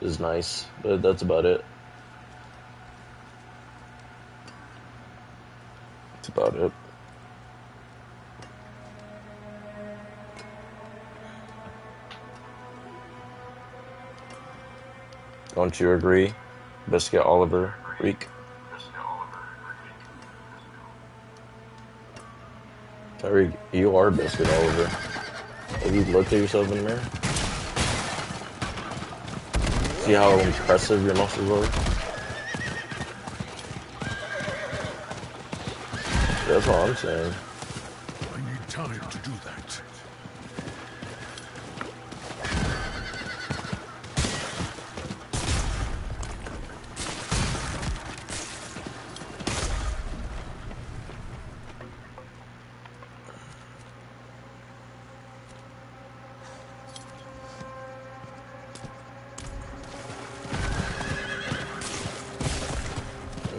is nice, but that's about it. That's about it. Don't you agree, Biscuit Oliver Reek? Tyreek, you are Biscuit Oliver. Have you looked at yourself in the mirror? See how impressive your muscles are? That's what I'm saying. I need time to do that.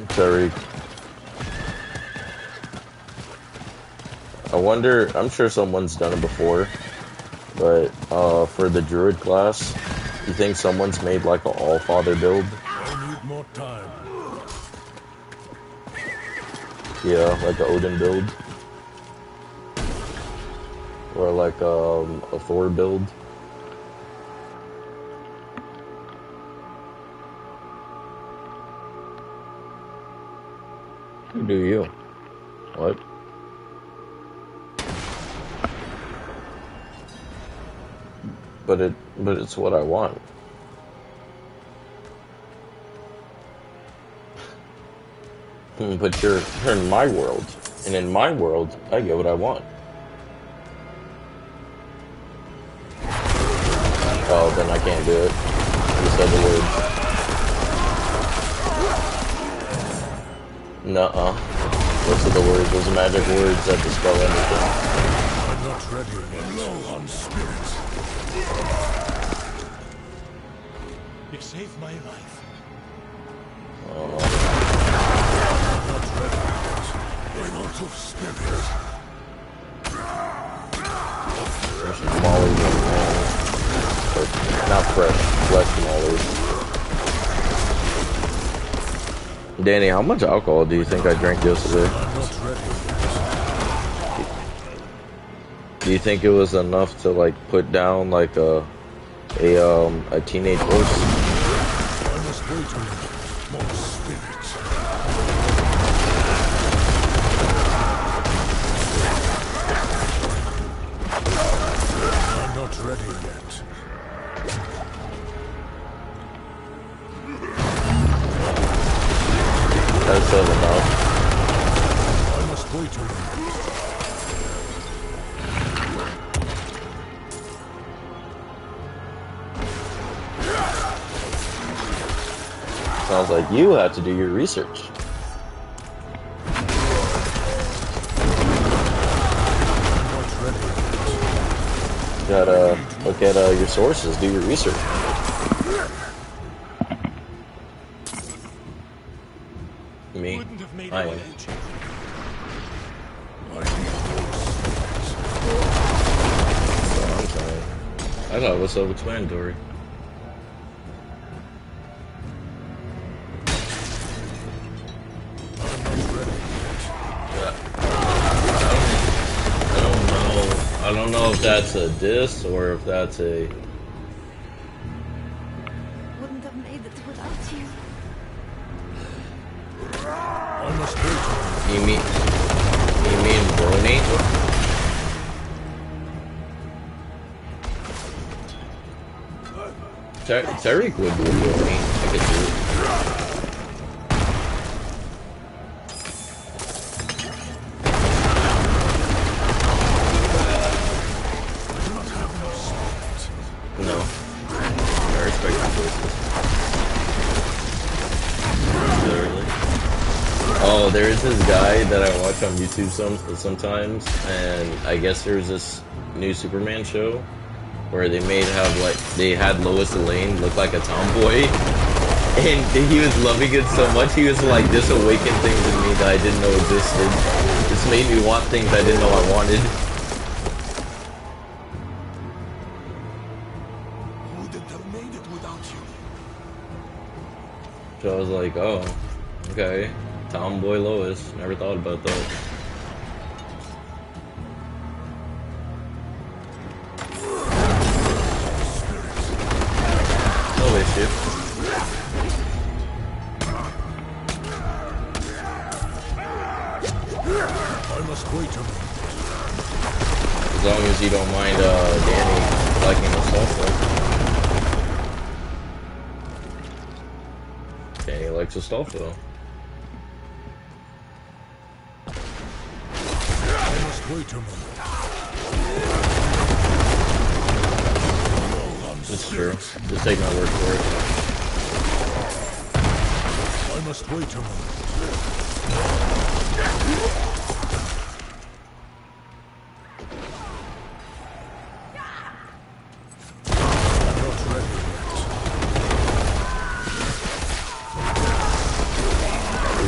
Tyreek. I wonder, I'm sure someone's done it before, but for the Druid class, you think someone's made like an All-Father build? I need more time. Yeah, like an Odin build. Or like a Thor build. Who do you? What? But it's what I want. But you're in my world, and in my world, I get what I want. Oh, then I can't do it. You said the words. Nuh-uh. Those are the words, those are magic words that dispel everything. I'm not ready yet. Low on spirits. You saved my life. I'm not ready yet. I'm out of spirits. There's some mollies in there. But not fresh, flesh mollies. Danny, how much alcohol do you think I drank yesterday? I'm not ready yet. Do you think it was enough to like put down like a teenage horse? I must wait a minute. More spirits. I'm not ready yet. That's said enough. I must wait a minute. Sounds like you had to do your research. I'm not ready yet. You gotta look at your sources, do your research. Me, Wouldn't have made I it am. without you. I need more spirits. So I'm saying. I thought it was self-explanatory. I don't know if that's a diss or if that's a. Wouldn't have made it without you. I must wait a minute. You mean Brony? Tariq would be Brony. I could do it. No. I respect your choices. Literally. Oh, there is this guy that I watch on YouTube sometimes, and I guess there's this new Superman show where they had Lois Lane look like a tomboy, and he was loving it so much he was like, this awakened things in me that I didn't know existed. This made me want things I didn't know I wanted. Wouldn't have made it without you. So I was like, oh, okay. Tomboy Lois. Never thought about that. No issue. I must wait a moment. As long as you don't mind Danny liking the stuff, though. Danny likes the stuff, though. I must wait a moment. It's true. Just take my word for it. I must wait a moment.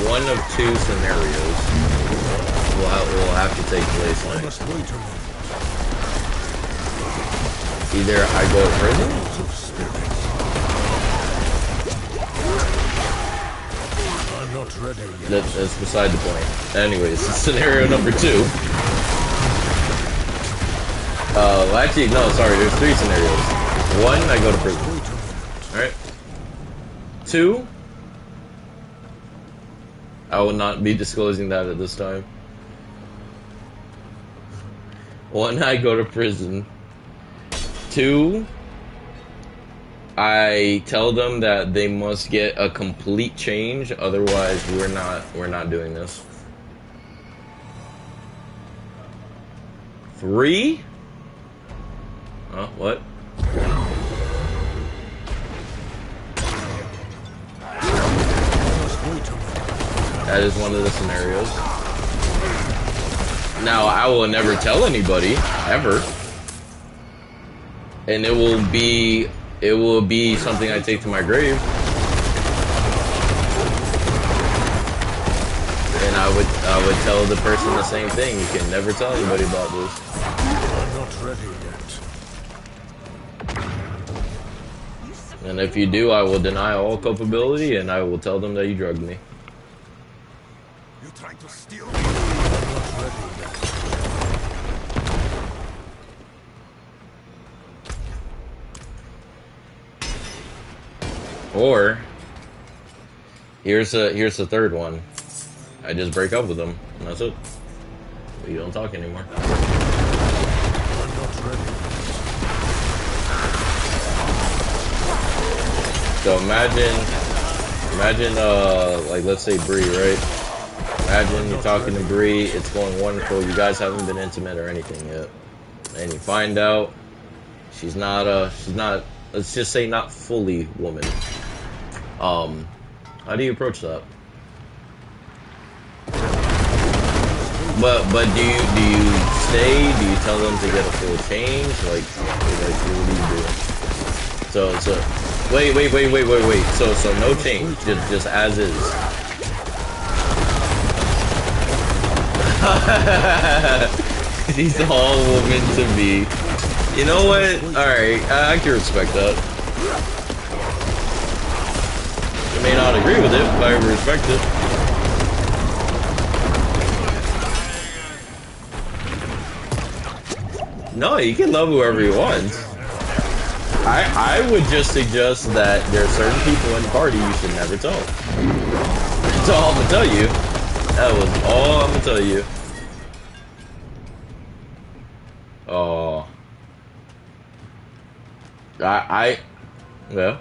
One of two scenarios will have to take place I next. must wait a moment. Either I go to prison, I'm not ready yet. that's beside the point. Anyways, scenario number 2. Well, actually, no, sorry, there's 3 scenarios. 1, I go to prison. Wait a moment. Alright? 2, I will not be disclosing that at this time. 1, I go to prison. 2, I tell them that they must get a complete change, otherwise we're not doing this. 3? Huh? What? That is one of the scenarios. Now, I will never tell anybody, ever. And it will be something I take to my grave. And I would tell the person the same thing. You can never tell anybody about this. I'm not ready yet. And if you do, I will deny all culpability and I will tell them that you drugged me. You're trying to steal me. I'm not ready yet. Or here's the third one. I just break up with them, and that's it. We don't talk anymore. I'm not ready. So imagine like let's say Bree, right? Imagine you're talking to Bree, it's going wonderful, you guys haven't been intimate or anything yet. And you find out she's not let's just say not fully woman. How do you approach that? But do you stay? Do you tell them to get a full change? Like what do you do? So wait. So no change, just as is. She's all woman to me. You know what? Alright, I can respect that. I may not agree with it, but I respect it. No, you can love whoever you want. I would just suggest that there are certain people in the party you should never tell. That's all I'm gonna tell you. That was all I'm gonna tell you. Oh. Well.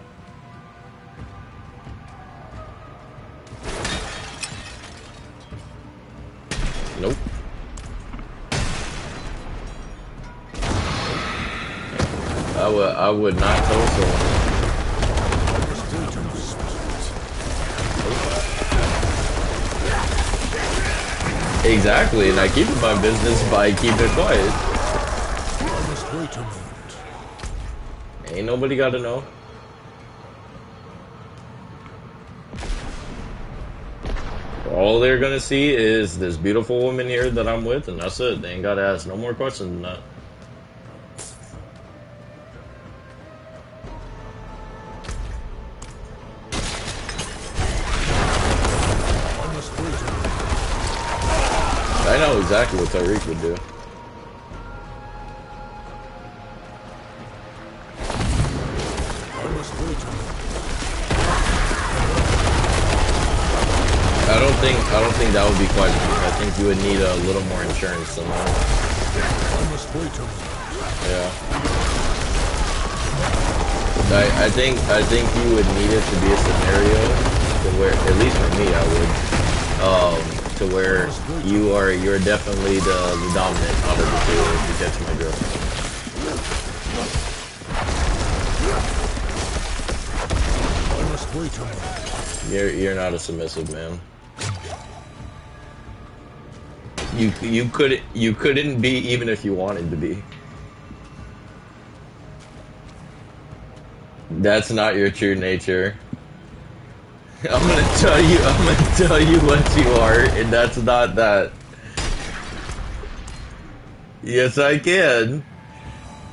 Nope. I would not tell someone. Exactly, and I keep it my business by keeping it quiet. I must wait a moment. Ain't nobody got to know. All they're gonna see is this beautiful woman here that I'm with, and that's it. They ain't gotta ask no more questions than that. know exactly what Tyreek would do. I must wait on him. I don't think that would be quite enough. I think you would need a little more insurance than that. I must wait on him. Yeah. I think you would need it to be a scenario to where, at least for me, I would, to where you're definitely the dominant out of the two, if you catch my drift. I must wait on him. You're not a submissive man. You couldn't be even if you wanted to be. That's not your true nature. I'm gonna tell you what you are, and that's not that. Yes, I can.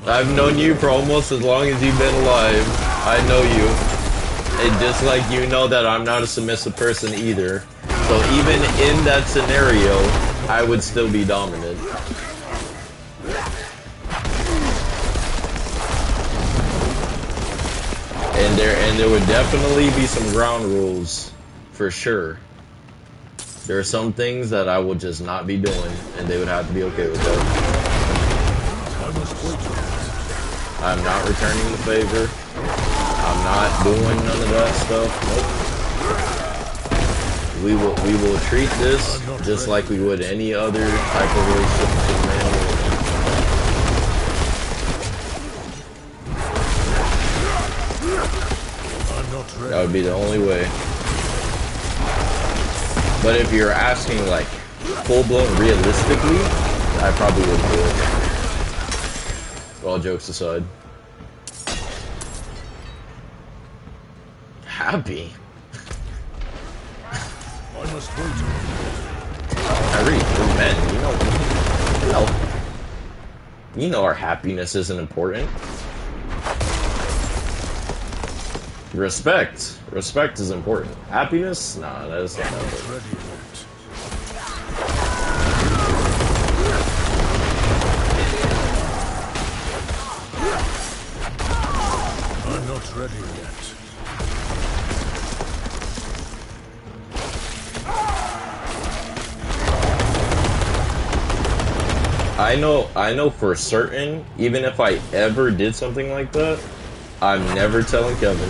I've known you for almost as long as you've been alive. I know you. And just like you know that I'm not a submissive person either. So even in that scenario, I would still be dominant. And there would definitely be some ground rules, for sure. There are some things that I would just not be doing, and they would have to be okay with that. I'm not returning the favor. I'm not doing none of that stuff. Nope. We will treat this just like we would any other type of relationship between man and woman. That would be the only way. But if you're asking like full-blown realistically, I probably wouldn't do it. All jokes aside. Happy? I must wait. Kyrie, we're men, you know our happiness isn't important. Respect. Respect is important. Happiness? Nah, that is not that important. I'm not ready yet. I know for certain, even if I ever did something like that, I'm never telling Kevin.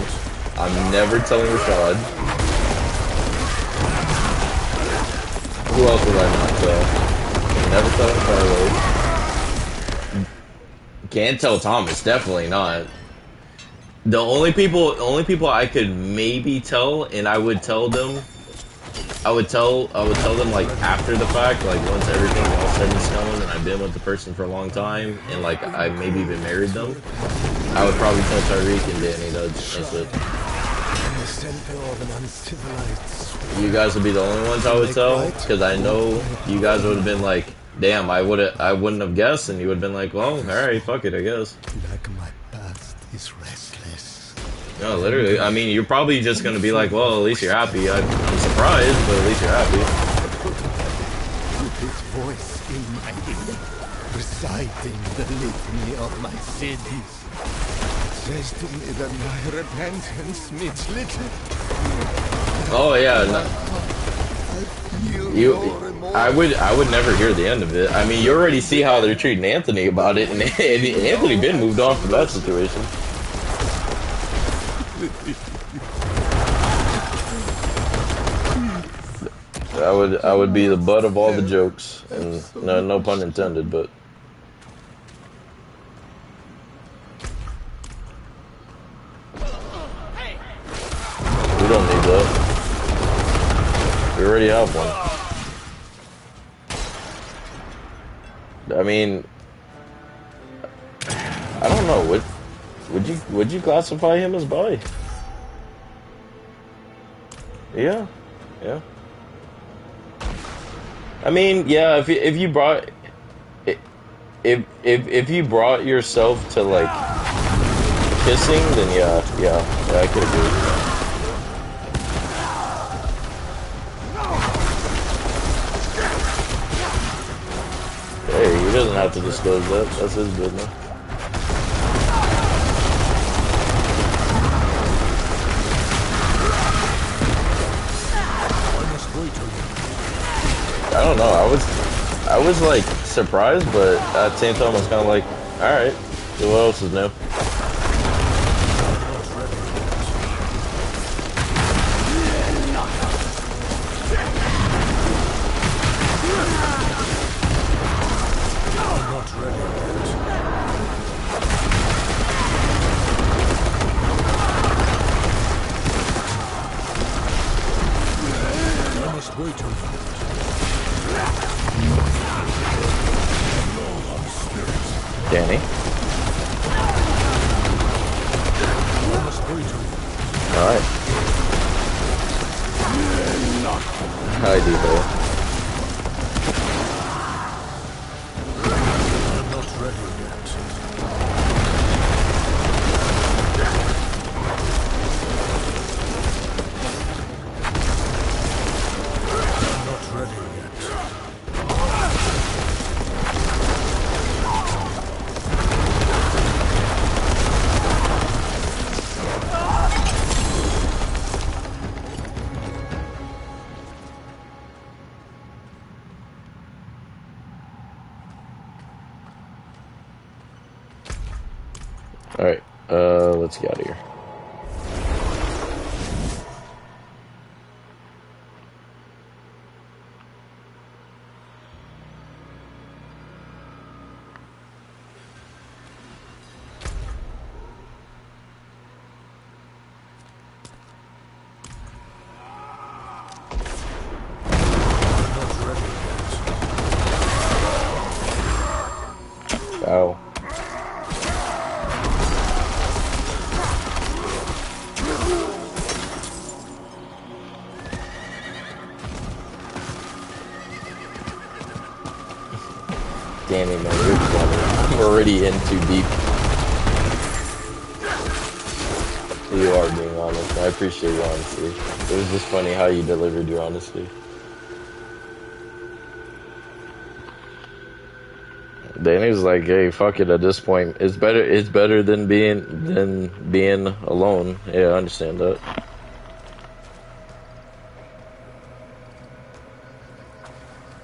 I'm never telling Rashad. Who else would I not tell? I'm never telling Carlos. Can't tell Thomas, definitely not. The only people I could maybe tell, and I would tell them like after the fact, like once everything's all set in stone and I've been with the person for a long time and like I maybe even married them, I would probably tell Tyreek and Danny. That's it. You guys would be the only ones I would tell, because I know you guys would have been like, damn, I wouldn't have guessed, and you would have been like, well, alright, fuck it, I guess. Like my past is restless. No, literally, I mean, you're probably just gonna be like, well, at least you're happy. I'm surprised, but at least you're happy. With his voice in my ear, reciting the litany of my sins. Says to me that my repentance means little. Oh yeah, no. I would never hear the end of it. I mean, you already see how they're treating Anthony about it, and Anthony been moved on from that situation. I would be the butt of all the jokes, and no pun intended, but. We don't need that. We already have one. I mean, I don't know. Would you classify him as bi? Yeah. I mean, yeah. If you brought if you brought yourself to like kissing, then yeah, I could agree with that. have to disclose that. That's his business. I don't know. I was like surprised, but at the same time, I was kind of like, all right, so what else is new? Danny. Alright. Hi, Devo. I'm not ready yet. I'm not ready yet. Alright, let's get out of here. Ow. Damn it, man, you're funny. I'm already in too deep. You are being honest. I appreciate your honesty. It was just funny how you delivered your honesty. Danny's like, hey, fuck it. At this point, it's better than being alone. Yeah, I understand that.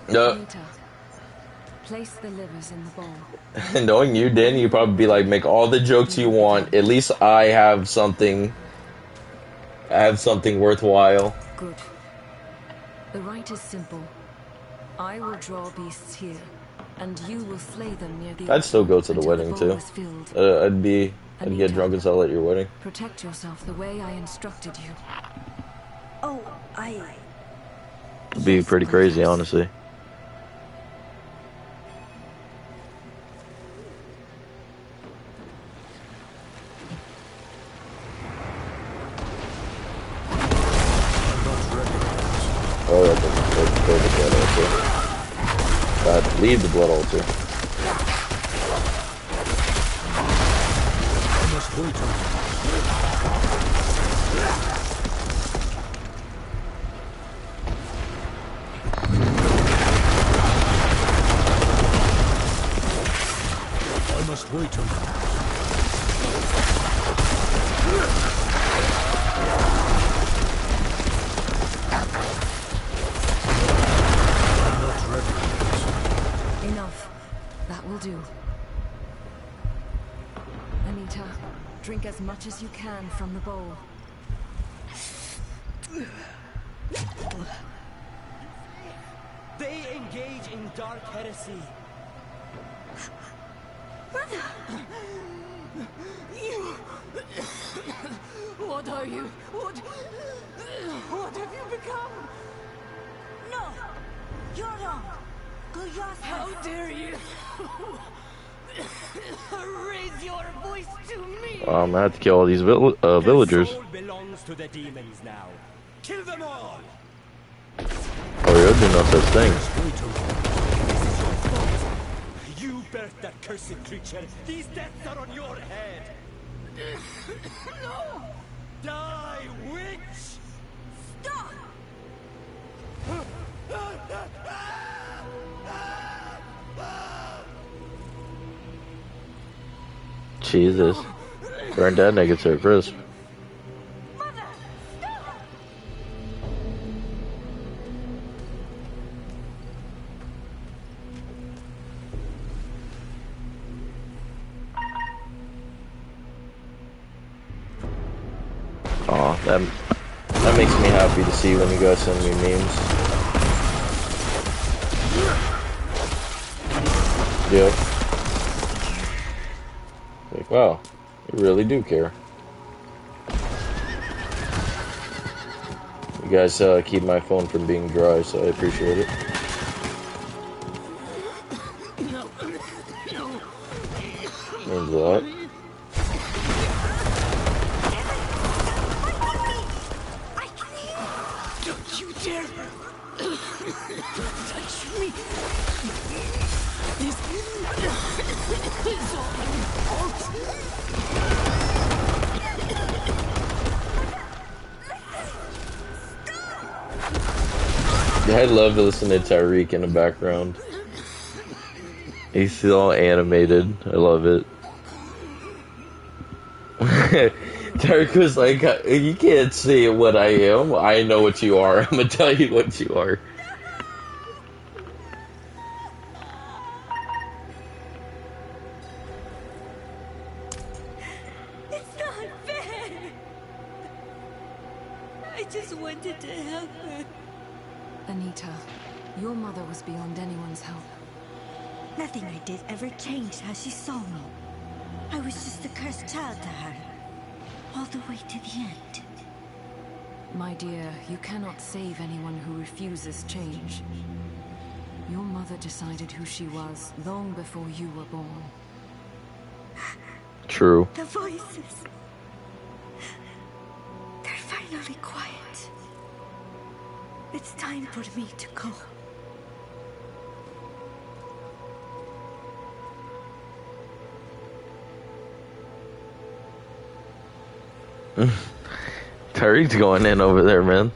Anita, place the livers in the bowl. Knowing you, Danny, you'd probably be like, make all the jokes you want. At least I have something. I have something worthwhile. Good. The rite is simple. I will draw beasts here, and you will slay them near the I'd still go to the until wedding bowl too. is filled. I'd get drunk as hell at your wedding. Protect yourself the way I instructed you. Oh, I... It'd be pretty crazy, honestly. Oh, that's the blood altar. God, leave the blood altar. I must wait on I must wait on Enough. That will do. Anita, drink as much as you can from the bowl. They engage in dark heresy. Brother! You... What are you? What have you become? No! You're wrong! Go yourself! How dare you? Raise your voice to me! I'm gonna have to kill all these villagers. Their soul belongs to the demons now. Kill them all! Oh, you're doing no such thing. You birthed that cursed creature. These deaths are on your head. No! Die, witch! Stop! Jesus. Burn that nigga to a crisp. Aw, that makes me happy to see when you guys send me memes. Yep. Like, wow, you really do care. You guys keep my phone from being dry, so I appreciate it. Means a lot. Don't you dare touch me! This is all your fault! Yeah, I love to listen to Tyreek in the background. He's all animated. I love it. Tyreek was like, you can't say what I am. I know what you are. I'm gonna tell you what you are. It's not fair. I just wanted to help her. Anita, your mother was beyond anyone's help. Nothing I did ever changed how she saw me. I was just a cursed child to her. All the way to the end. My dear, you cannot save anyone who refuses change. Your mother decided who she was long before you were born. True. The voices. They're finally quiet. It's time for me to go. Tyreek's going in over there, man.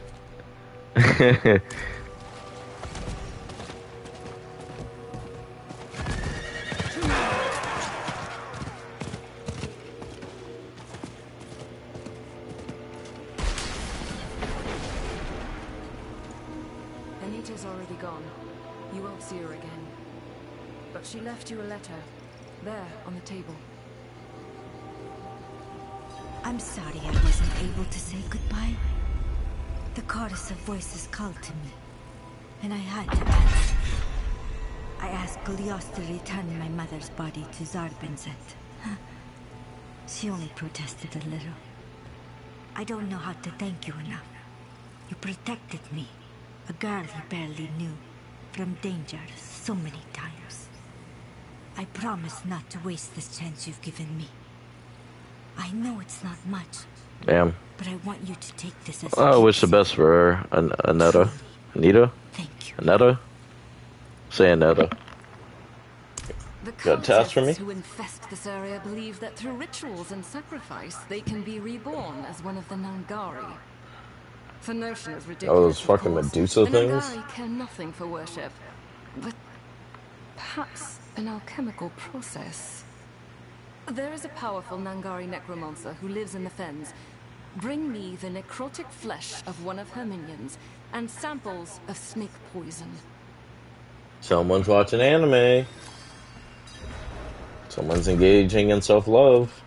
Anita's already gone. You won't see her again. But she left you a letter. There, on the table. I'm sorry I wasn't able to say goodbye. The chorus of voices called to me, and I had to answer. I asked Golios to return my mother's body to Zarbenzet. She only protested a little. I don't know how to thank you enough. You protected me, a girl he barely knew, from danger so many times. I promise not to waste this chance you've given me. I know it's not much, Damn. but I want you to take this as I wish the best for her. Aneta? Anita? Thank you. Aneta? Say Aneta. The Got a task for me? cultists who infest this area believe that through rituals and sacrifice, they can be reborn as one of the Nangari. The notion is ridiculous. Oh, those of fucking course. Medusa the things? Nangari care nothing for worship, but perhaps an alchemical process. There is a powerful Nangari necromancer who lives in the fens. Bring me the necrotic flesh of one of her minions and samples of snake poison. Someone's watching anime. Someone's engaging in self-love.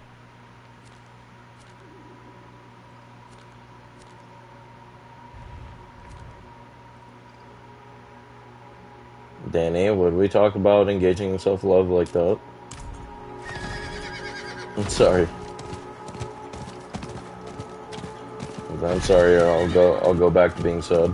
Danny, would we talk about engaging in self-love like that? I'm sorry. I'm sorry, I'll go back to being sad.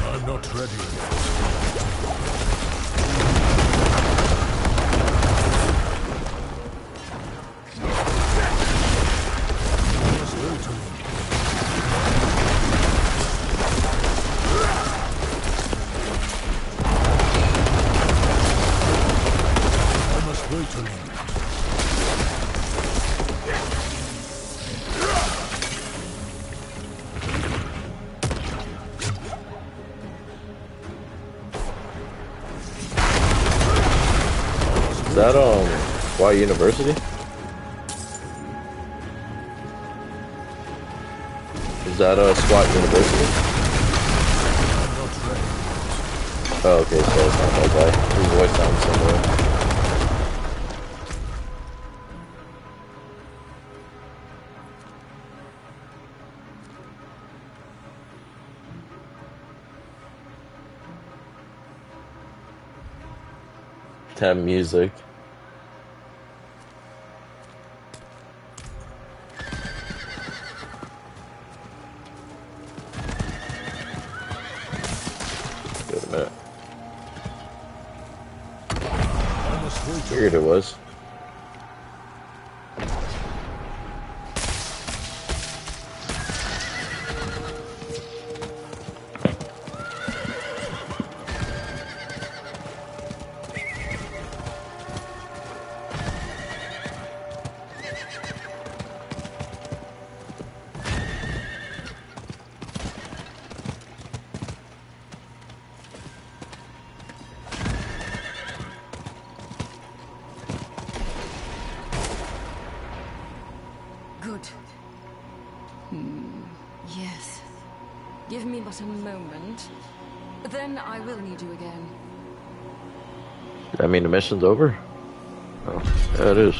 I'm not ready yet. that why University? Is that SWAT University? Oh, okay, so it's not that guy. His voice sounds similar. Tab music. Wait a minute. Weird it was. Good. Yes. Give me but a moment. Then I will need you again. I mean, the mission's over? Oh, yeah, it is.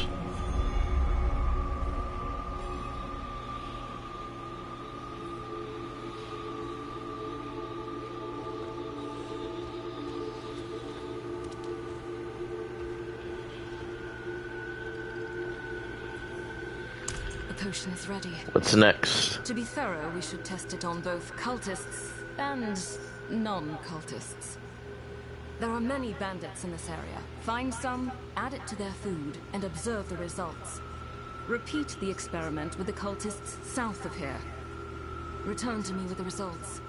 The potion is ready. What's next? To be thorough, we should test it on both cultists and non-cultists. There are many bandits in this area. Find some, add it to their food, and observe the results. Repeat the experiment with the cultists south of here. Return to me with the results.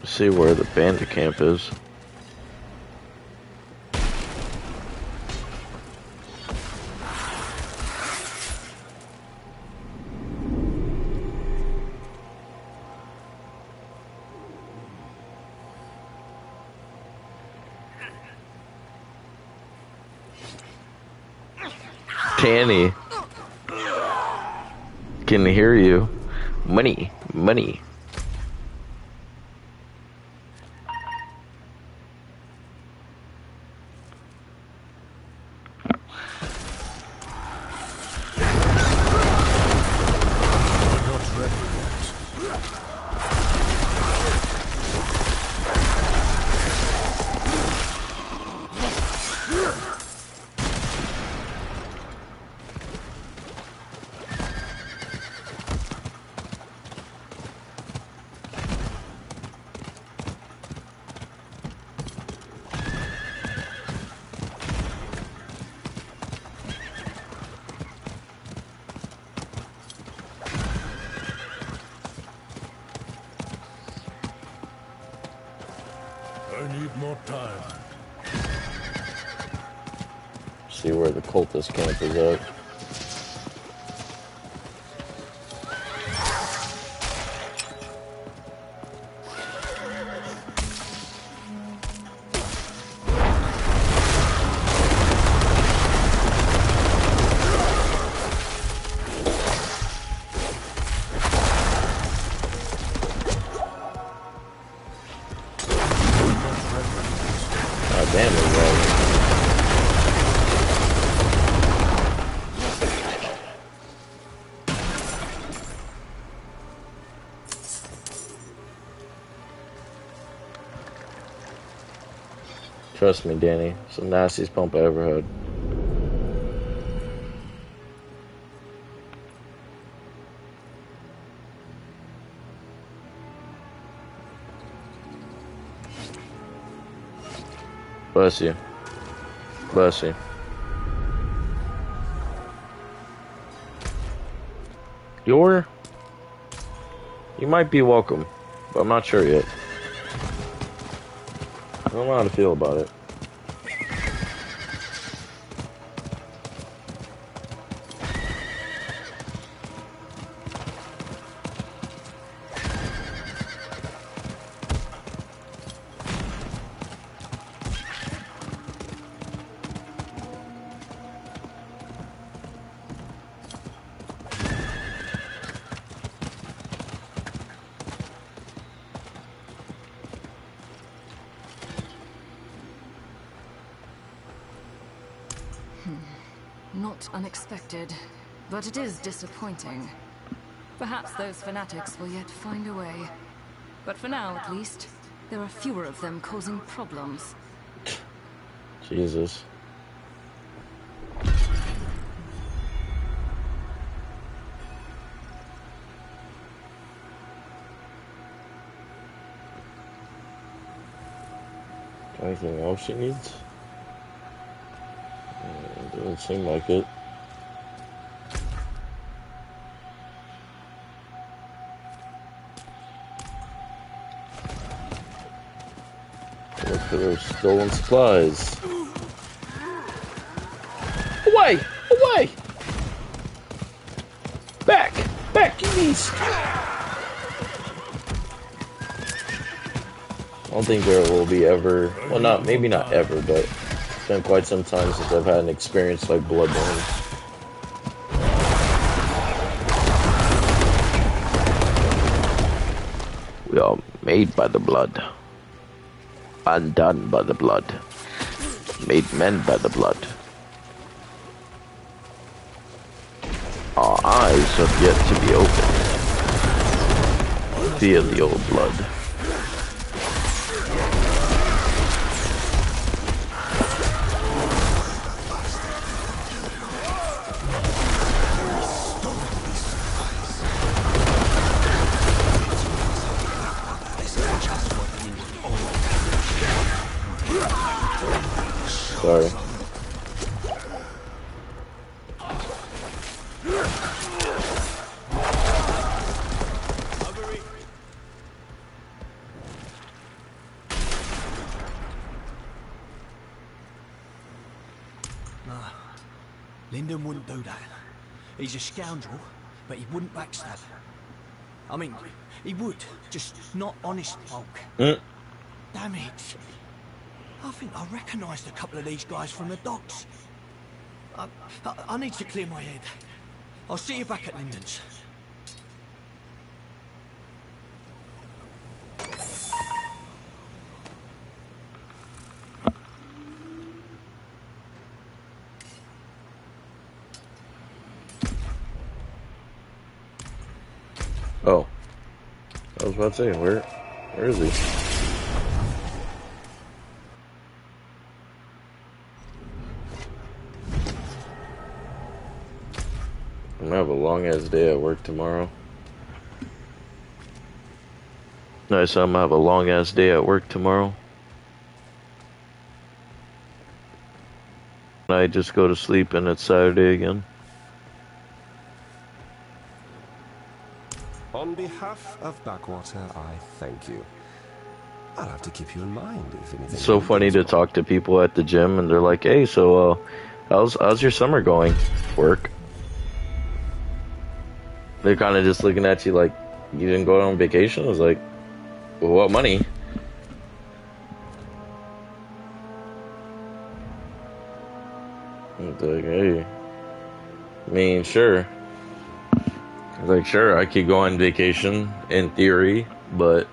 See where the bandit camp is. Tanny. Can hear you. Money. Money. I need more time. See where the cultist camp is at. Damn it, bro. Trust me, Danny. It's the nastiest pump I ever had. Bless you. Bless you. You might be welcome, but I'm not sure yet. I don't know how to feel about it. Not unexpected, but it is disappointing. Perhaps those fanatics will yet find a way. But for now, at least, there are fewer of them causing problems. Jesus. Anything else she needs? Doesn't seem like it. Look for those stolen supplies. Away! Away! Back! Back, you beast! I don't think there will be ever, well, not, maybe not ever, but it's been quite some time since I've had an experience like Bloodborne. We are made by the blood, undone by the blood, made men by the blood. Our eyes have yet to be opened. Feel the old blood. Sorry. Lyndon wouldn't do that. He's a scoundrel, but he wouldn't backstab. I mean, he would, just not honest folk. Damn it. I think I recognised a couple of these guys from the docks. I need to clear my head. I'll see you back at Lyndon's. Oh. I was about to say, where is he? I'm gonna have a long ass day at work tomorrow. Nice, I'm gonna have a long ass day at work tomorrow. I just go to sleep and it's Saturday again. On behalf of Backwater, I thank you. I'll have to keep you in mind if anything. It's so funny to talk to people at the gym and they're like, "Hey, so how's your summer going?" Work. They're kind of just looking at you like, "You didn't go on vacation?" I was like, "Well, what money?" It's like, hey, I mean, sure. I was like, sure, I could go on vacation in theory, but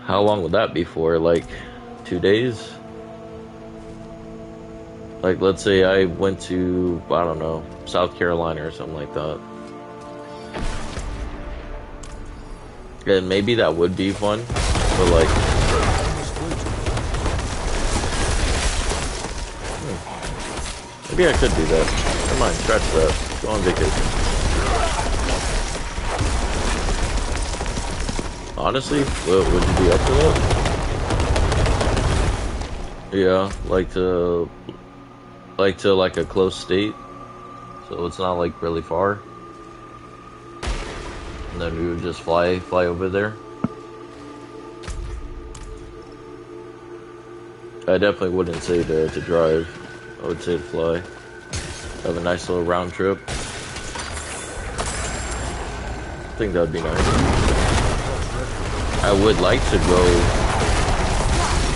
how long would that be for? Like 2 days? Like, let's say I went to, I don't know, South Carolina or something like that. And maybe that would be fun, but like, maybe I could do that. Never mind, scratch that. Go on vacation. Honestly, would you be up for that? Yeah, like to like a close state, so it's not like really far. And then we would just fly over there. I definitely wouldn't say to drive. I would say to fly. Have a nice little round trip. I think that'd be nice. I would like to go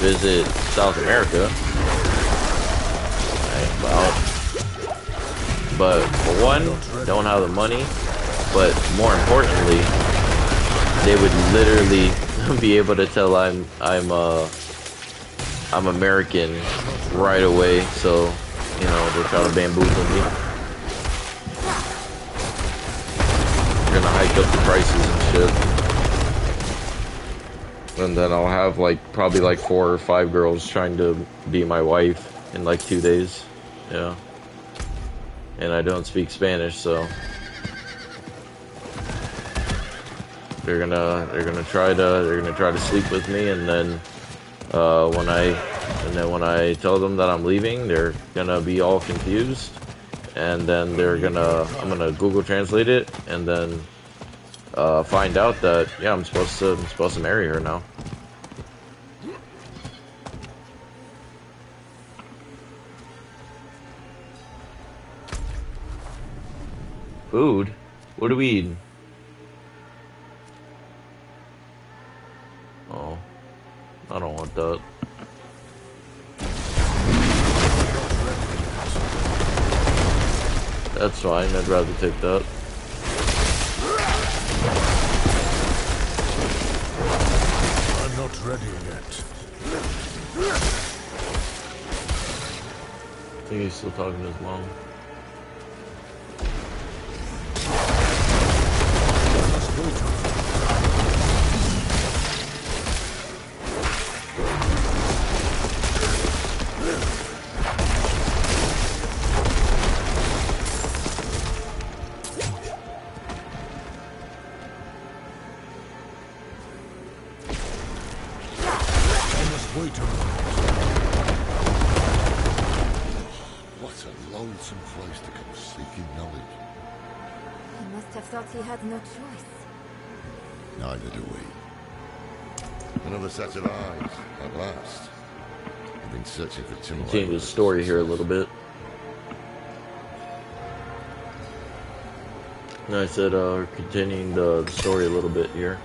visit South America. But for one, don't have the money. But more importantly, they would literally be able to tell I'm American right away. So, you know, they're trying to bamboozle me. They're gonna hike up the prices and shit. And then I'll have like probably like 4 or 5 girls trying to be my wife in like 2 days. Yeah. And I don't speak Spanish, so they're gonna try to sleep with me, and then when I tell them that I'm leaving, they're gonna be all confused, and then I'm gonna Google Translate it, and then find out that yeah, I'm supposed to marry her now. Food? What do we eat? Oh, I don't want that. That's fine, I'd rather take that. I'm not ready yet. I think he's still talking to his mom. He had no choice. Neither do we. Another set of eyes, at last. I've been searching for Tim. Continue the story here a little bit. And I said, continuing the story a little bit here.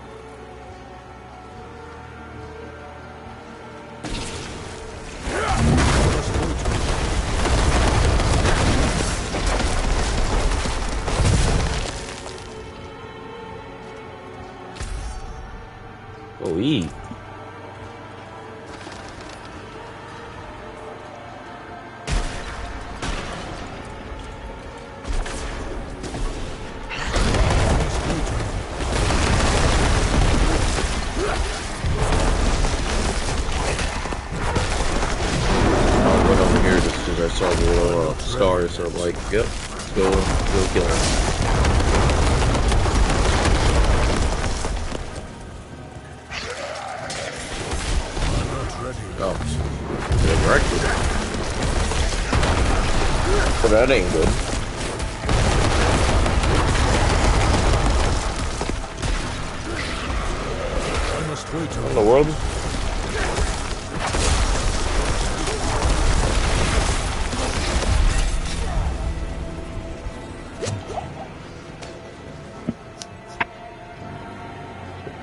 Oh, eat. I saw the little stars, so I'm like, yep, let's go kill him. Oh, directed. But that ain't good. What in the world?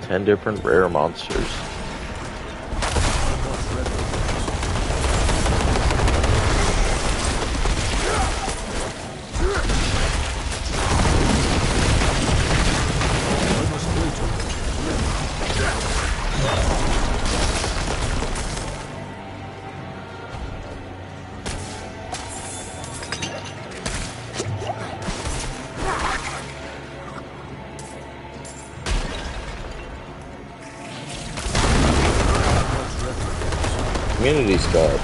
Ten different rare monsters. Community Scout.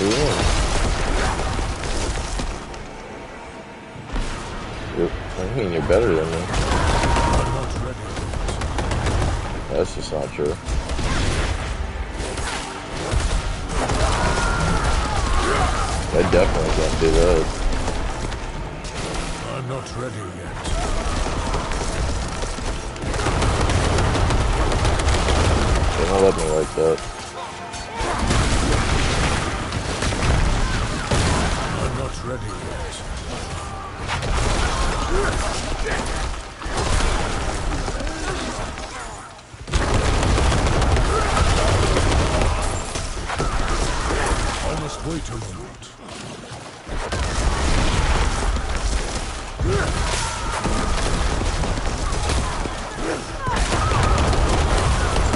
Ooh. I mean, you're better than me. That's just not true. I definitely can't do that. I'm not ready yet. They don't let me like that. I'm not ready yet. I must wait a moment.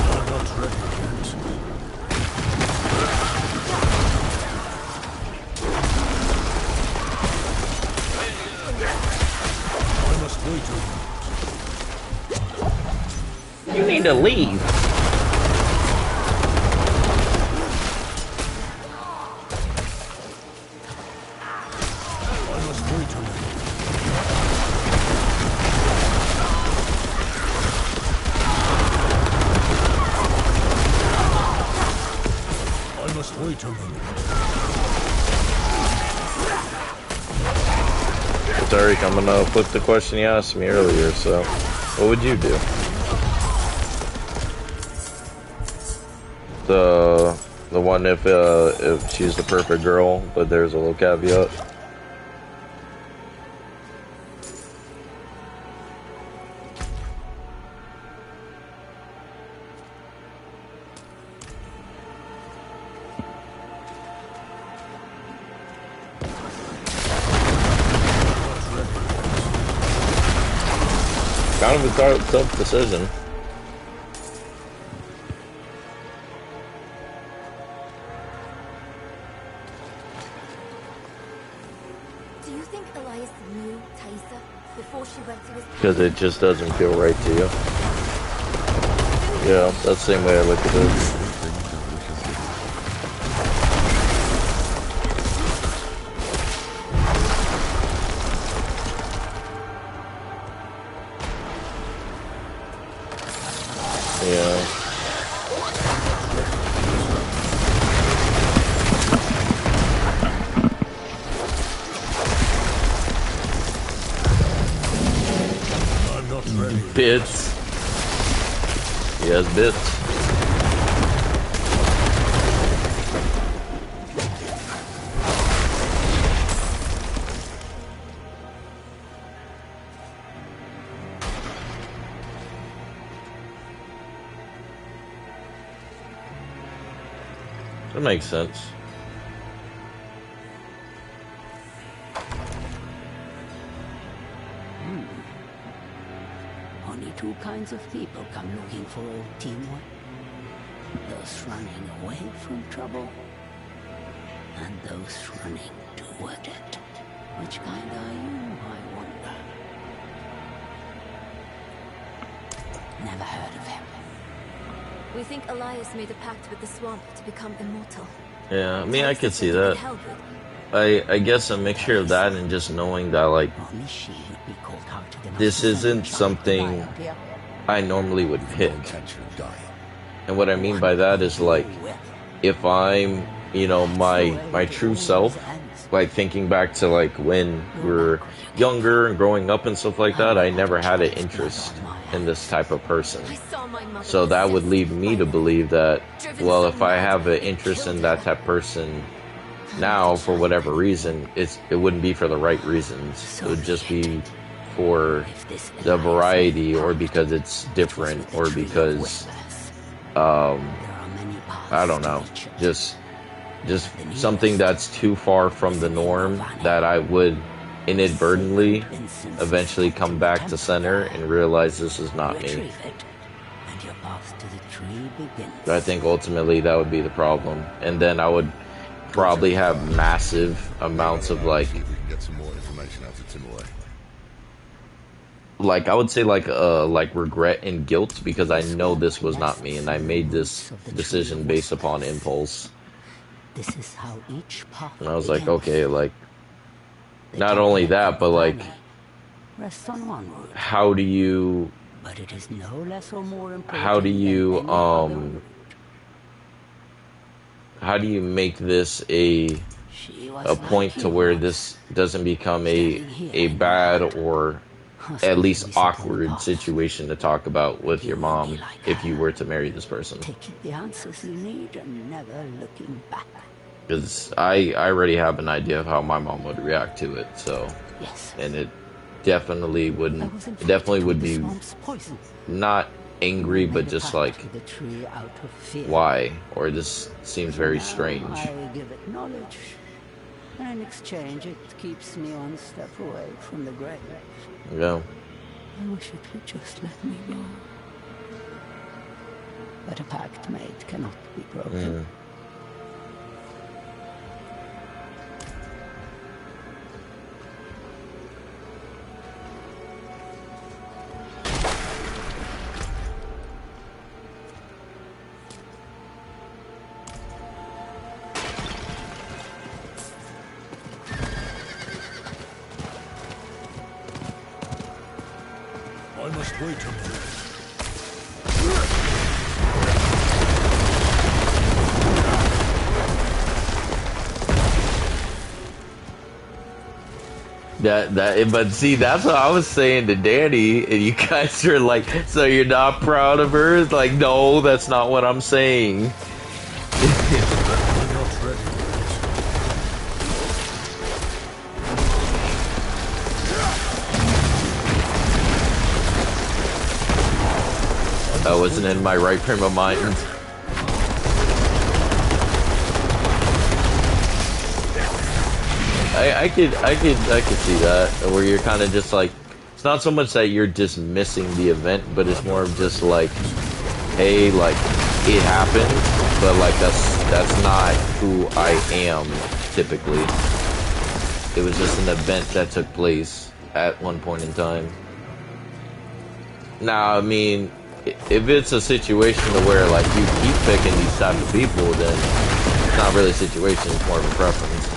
I'm not ready yet. I must wait a moment. You need to leave. I must wait a moment. I must wait a moment. Derek, I'm gonna flip the question you asked me earlier, so what would you do? The one if she's the perfect girl, but there's a little caveat. Kind of a tough decision. Do you think Elias knew Thaisa before she went to his... Because it just doesn't feel right to you. Yeah, that's the same way I look at it. Yeah. I'm not ready. Bits. He has bits. That makes sense. Only two kinds of people come looking for old teamwork. Those running away from trouble, and those running toward it. Which kind are you, I wonder? Never heard of him. We think Elias made a pact with the swamp to become immortal. Yeah, I mean, I could see Thaisa that. held with. I guess a mixture of that and just knowing that, like, Only she would be cold-hearted enough this to send isn't a child something to die out here. I normally would pick. Catch your die. And what I mean by that is, like, if I'm, you know, my true self, like thinking back to like when we were younger and growing up and stuff like that, I never had an interest in this type of person. I saw my mother So that would possessed lead me to by believe that, driven well, so if I mad have an they interest killed in that her. type of person now, for whatever reason, it wouldn't be for the right reasons. It would just be for the variety, or because it's different, or because I don't know, just something that's too far from the norm that I would inadvertently eventually come back to center and realize this is not me. But I think ultimately that would be the problem, and then I would probably have massive amounts of like See if we can get some more information out of Timaway. like I would say like regret and guilt, because I know this was not me and I made this decision based upon impulse. This is how each path And I was like, begins. okay, like The not only temple that, and but the like valley rests on one root. how do you But it is no less or more important. how do you than any other route. how do you make this She was a like point you to where once, this doesn't become standing here a in bad my heart. or Us at could least be set on the awkward path. situation to talk about with You your will be mom like if you her. were to marry this person? Taking the answers you need and never looking back. Because I already have an idea of how my mom would react to it, so Yes. and it definitely I wouldn't was it definitely infected would with the be swamp's poison. not angry Made but a just pact like with the tree out of fear. why, or this seems For very now, strange. I give it knowledge, and in exchange, it keeps me one step away from the grave. Yeah. I wish it would just let me go. But a pact made cannot be broken. I must wait a minute. But see, that's what I was saying to Danny, and you guys are like, so you're not proud of her? It's like, no, that's not what I'm saying. I'm not ready yet. I wasn't in my right frame of mind. I could see that, where you're kind of just like, it's not so much that you're dismissing the event, but it's more of just like, hey, like, it happened, but like that's not who I am typically. It was just an event that took place at one point in time. Now, I mean, if it's a situation to where like you keep picking these type of people, then it's not really a situation, it's more of a preference.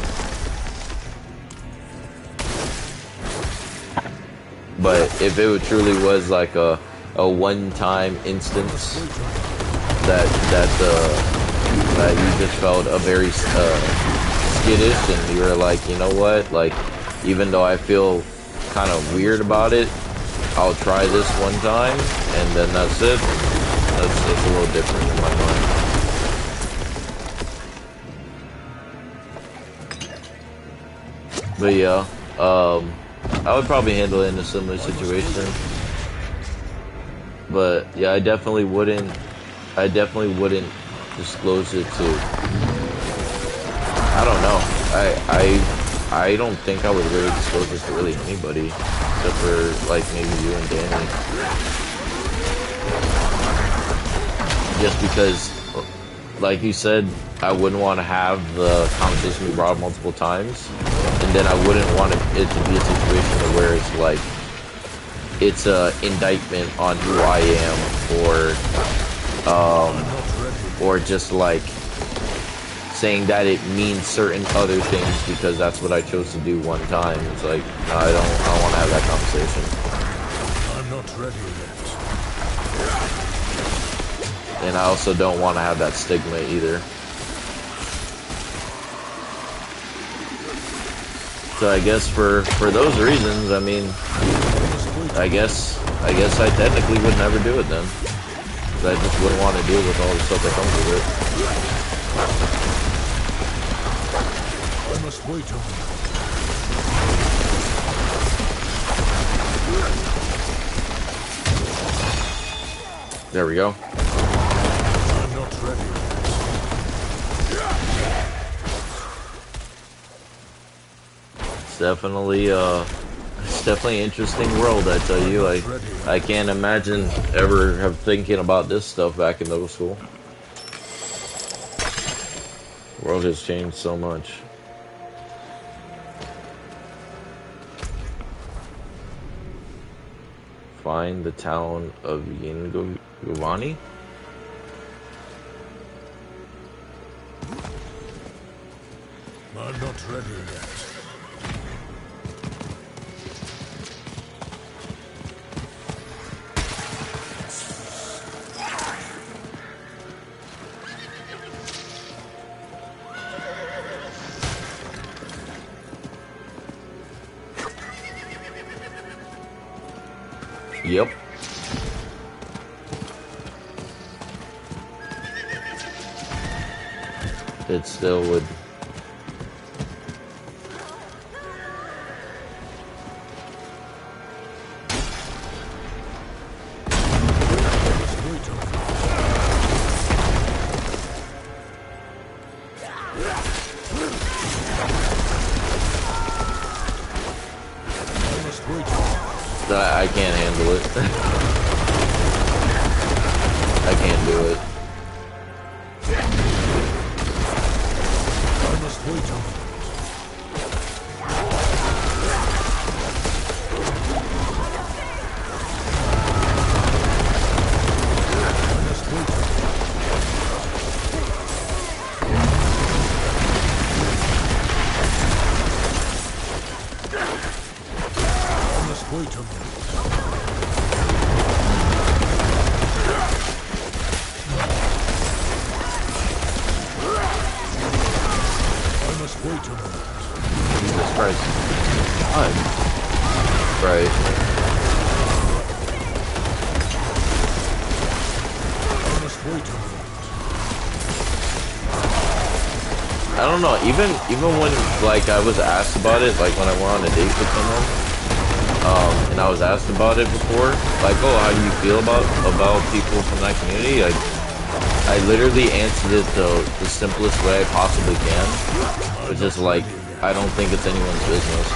But if it truly was like a one-time instance that you just felt a very skittish, and you were like, you know what, like, even though I feel kind of weird about it, I'll try this one time, and then that's it. That's a little different in my mind. But yeah, I would probably handle it in a similar situation. But yeah, I definitely wouldn't disclose it to, I don't know. I don't think I would really disclose this to really anybody, except for like maybe you and Danny. Just because, like you said, I wouldn't want to have the conversation we brought up multiple times, and then I wouldn't want it to be a situation where it's like, it's a indictment on who I am, or just like saying that it means certain other things because that's what I chose to do one time. It's like, no, I don't want to have that conversation. I'm not ready yet. And I also don't want to have that stigma either. So I guess for those reasons, I mean, I guess I technically would never do it then. Because I just wouldn't want to deal with all the stuff that comes with it. I must wait a minute. There we go. I'm not ready It's definitely an interesting world, I tell you. I can't imagine ever have thinking about this stuff back in middle school. The world has changed so much. Find the town of Yingovani? I'm not ready yet. Yep. It still would. I can't handle it. I can't do it. I must wait on it. Jesus Christ. God. Right. I don't know, even when like I was asked about it, like when I went on a date with someone, and I was asked about it before, like, oh, how do you feel about people from that community? I literally answered it the simplest way I possibly can, which is like, I don't think it's anyone's business.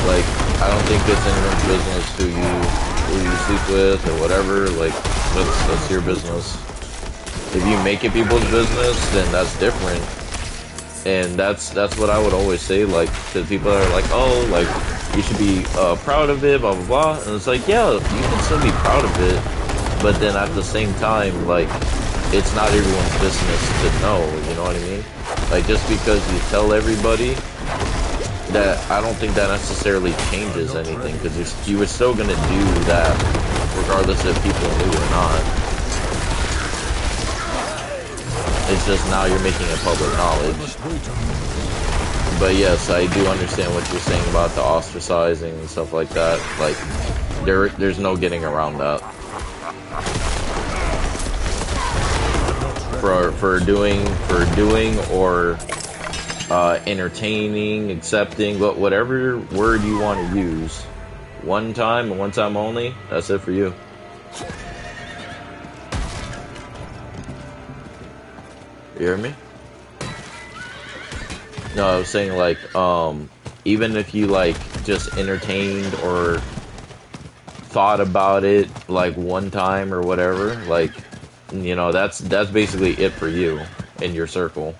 Like, I don't think it's anyone's business who you sleep with or whatever. Like, that's your business. If you make it people's business, then that's different. And that's what I would always say, like, to people that are like, oh, like, you should be proud of it, blah, blah, blah. And it's like, yeah, you can still be proud of it. But then at the same time, like, it's not everyone's business to know, you know what I mean? Like, just because you tell everybody, that I don't think that necessarily changes anything, because you were still going to do that regardless if people knew or not. It's just now you're making it public knowledge. But yes, I do understand what you're saying about the ostracizing and stuff like that. Like, there's no getting around that. For doing or entertaining, accepting, whatever word you want to use, one time and one time only, that's it for you. You hear me? No, I was saying, like, even if you, like, just entertained or thought about it, like, one time or whatever, like, you know, that's basically it for you in your circle.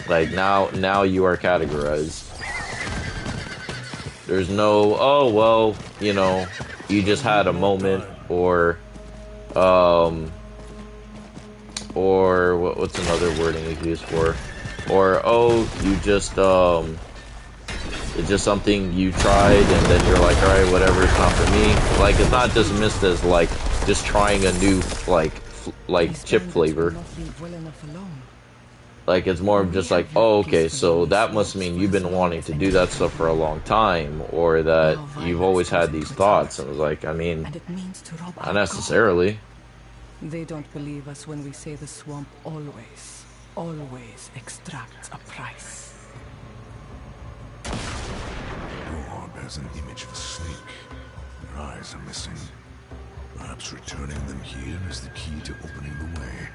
Like, now you are categorized. There's no, oh, well, you know, you just had a moment, or what's another wording you can use for? Or, oh, you just, it's just something you tried, and then you're like, alright, whatever, it's not for me. Like, it's not dismissed as, like, just trying a new, like chip flavor. Like, it's more of just like, oh, okay, so that must mean you've been wanting to do that stuff for a long time, or that you've always had these thoughts. And it was like, I mean, not necessarily. They don't believe us when we say the swamp always extracts a price. Your orb has an image of a snake. Your eyes are missing. Perhaps returning them here is the key to opening the way.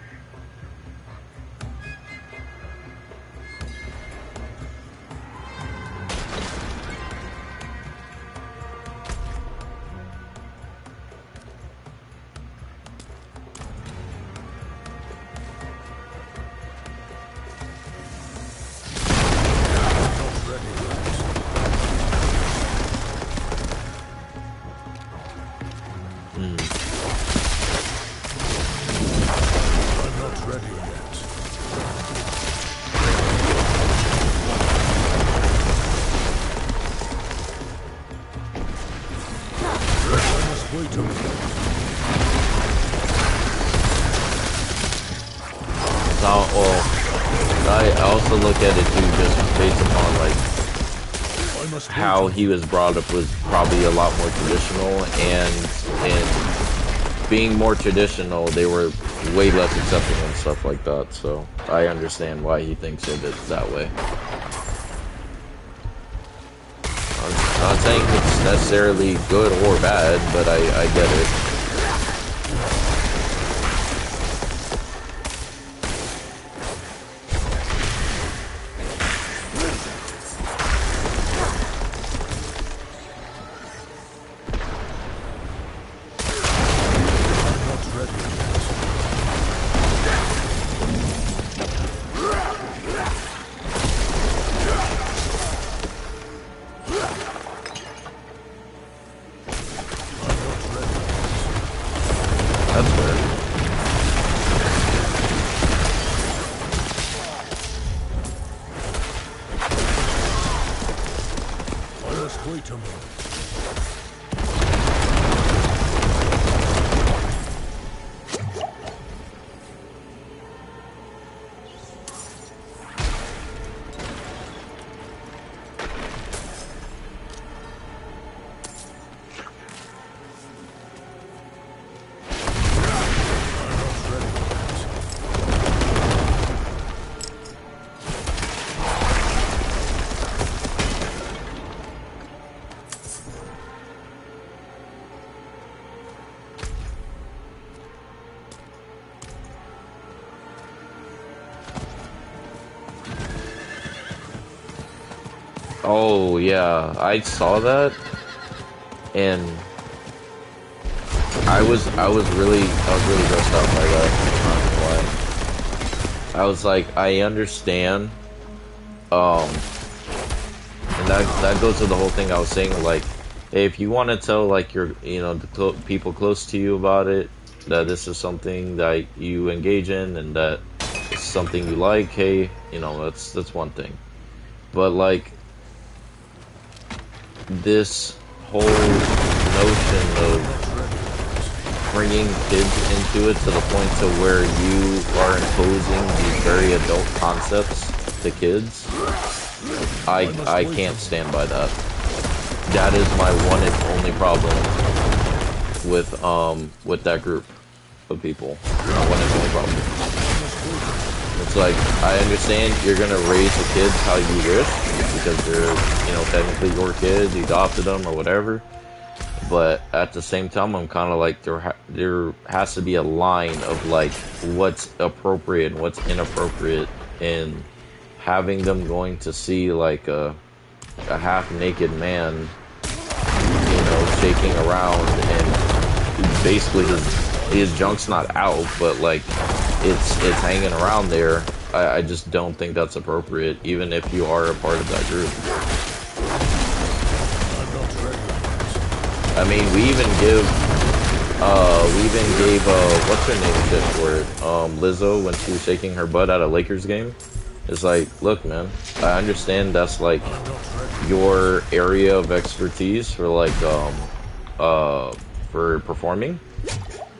I also look at it too, just based upon, like, how he was brought up was probably a lot more traditional, and being more traditional, they were way less accepting and stuff like that. So I understand why he thinks of it that way. I'm not saying it's necessarily good or bad, but I get it. Oh yeah, I saw that, and I was really grossed out by that. I'm not gonna lie. I was like, I understand, and that goes to the whole thing I was saying. Like, hey, if you want to tell like your the people close to you about it, that this is something that you engage in and that it's something you like, hey, that's one thing, but like, this whole notion of bringing kids into it to the point to where you are imposing these very adult concepts to kids, I can't stand by that. That is my one and only problem with that group of people. My one and only problem. It's like, I understand you're gonna raise the kids how you wish, because they're, technically your kids, you adopted them or whatever. But at the same time, I'm kind of like, there has to be a line of like what's appropriate and what's inappropriate in having them going to see like a half-naked man, shaking around, and basically his junk's not out, but like it's hanging around there. I just don't think that's appropriate, even if you are a part of that group. I mean, we even gave what's her name shit for it? Lizzo, when she was shaking her butt at a Lakers game. It's like, look, man, I understand that's like your area of expertise for like for performing,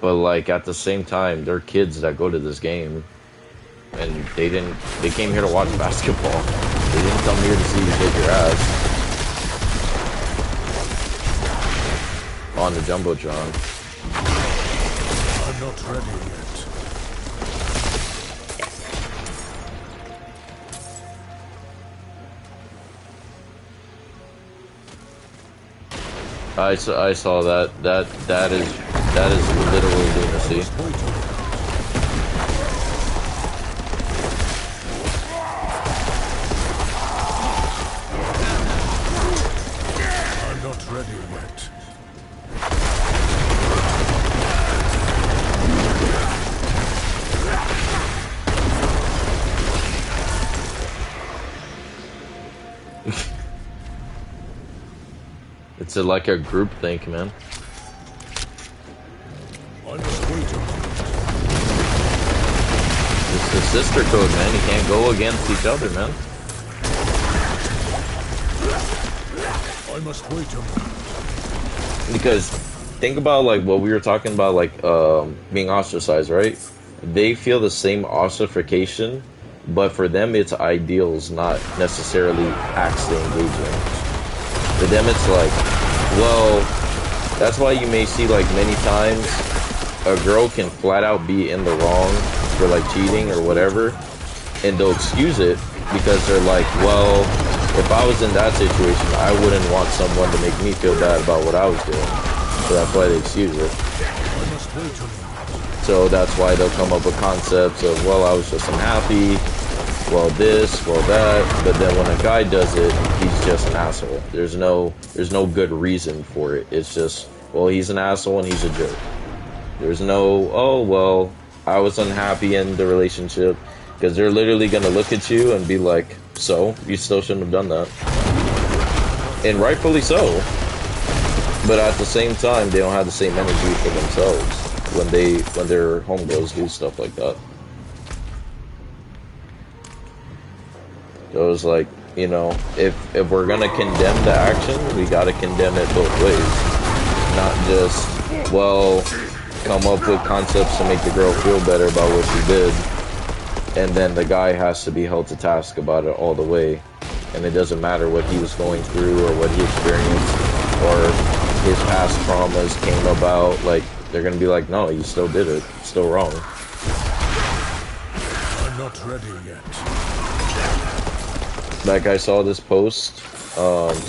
but like at the same time, there are kids that go to this game, and they came here to watch basketball. They didn't come here to see you shake your ass on the Jumbotron. I'm not ready yet. I saw that. That is literally lunacy. I'm not ready yet. It's like a group think, man. It's the sister code, man. You can't go against each other, man. I must wait a moment. Because think about like what we were talking about, like being ostracized, right? They feel the same ostracification, but for them it's ideals, not necessarily acts they engage in. For them, it's like, well, that's why you may see like many times a girl can flat out be in the wrong for like cheating or whatever, and they'll excuse it because they're like, well, if I was in that situation, I wouldn't want someone to make me feel bad about what I was doing. So that's why they excuse it. So that's why they'll come up with concepts of, well, I was just unhappy, well this, well that, but then when a guy does it, he's just an asshole. There's no good reason for it. It's just, well, he's an asshole and he's a jerk. There's no, oh, well, I was unhappy in the relationship, because they're literally going to look at you and be like, so, you still shouldn't have done that. And rightfully so. But at the same time, they don't have the same energy for themselves when their homegirls do stuff like that. So it's like, you know, if we're gonna condemn the action, we gotta condemn it both ways. Not just, well, come up with concepts to make the girl feel better about what she did, and then the guy has to be held to task about it all the way. And it doesn't matter what he was going through or what he experienced or his past traumas came about. Like, they're gonna be like, no, you still did it. It's still wrong. I'm not ready yet. Like, I saw this post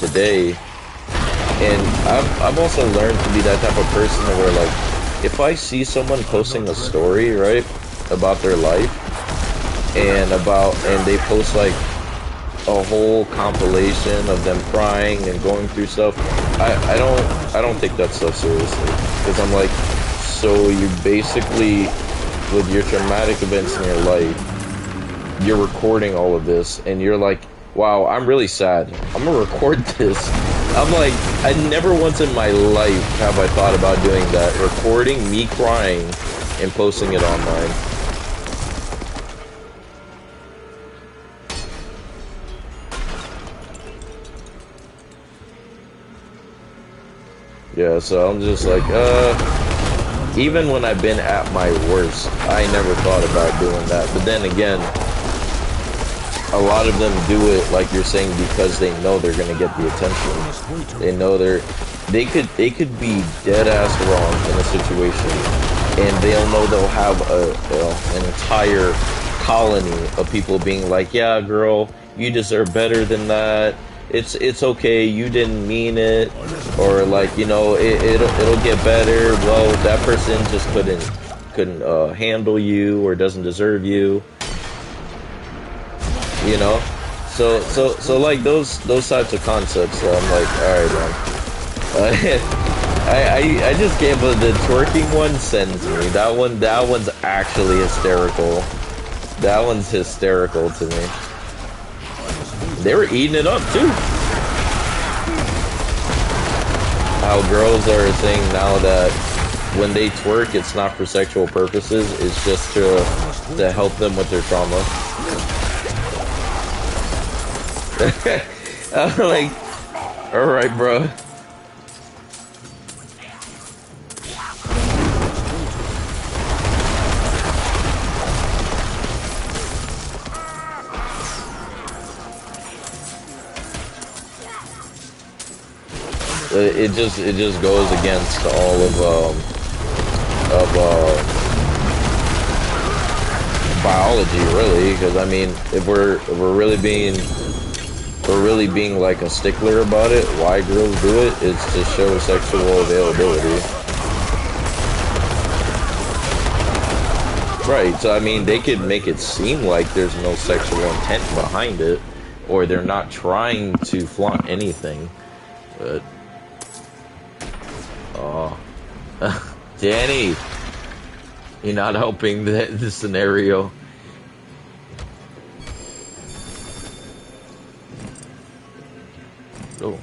today, and I've also learned to be that type of person where, like, if I see someone posting a story, right, about their life, and they post like a whole compilation of them crying and going through stuff, I don't take that stuff seriously, because I'm like, so you basically, with your traumatic events in your life, you're recording all of this, and you're like, wow, I'm really sad, I'm gonna record this. I'm like, I never once in my life have I thought about doing that, recording me crying and posting it online. Yeah, so I'm just like, even when I've been at my worst, I never thought about doing that. But then again, a lot of them do it, like you're saying, because they know they're gonna get the attention. They know they could be dead ass wrong in a situation, and they'll know they'll have an entire colony of people being like, yeah, girl, you deserve better than that. It's okay, you didn't mean it, or like, you know, it'll get better. Well, that person just couldn't handle you or doesn't deserve you. You know, so like those types of concepts. I'm like, all right, man. I just can't believe the twerking one sends me. That one's actually hysterical. That one's hysterical to me. They were eating it up too. How girls are saying now that when they twerk, it's not for sexual purposes. It's just to help them with their trauma. I'm like, all right, bro. It just goes against all of biology, really. Because I mean, if we're really being like a stickler about it, why girls do it, it's to show sexual availability. Right, so I mean, they could make it seem like there's no sexual intent behind it, or they're not trying to flaunt anything, but... Oh. Danny! You're not helping the scenario. Oh.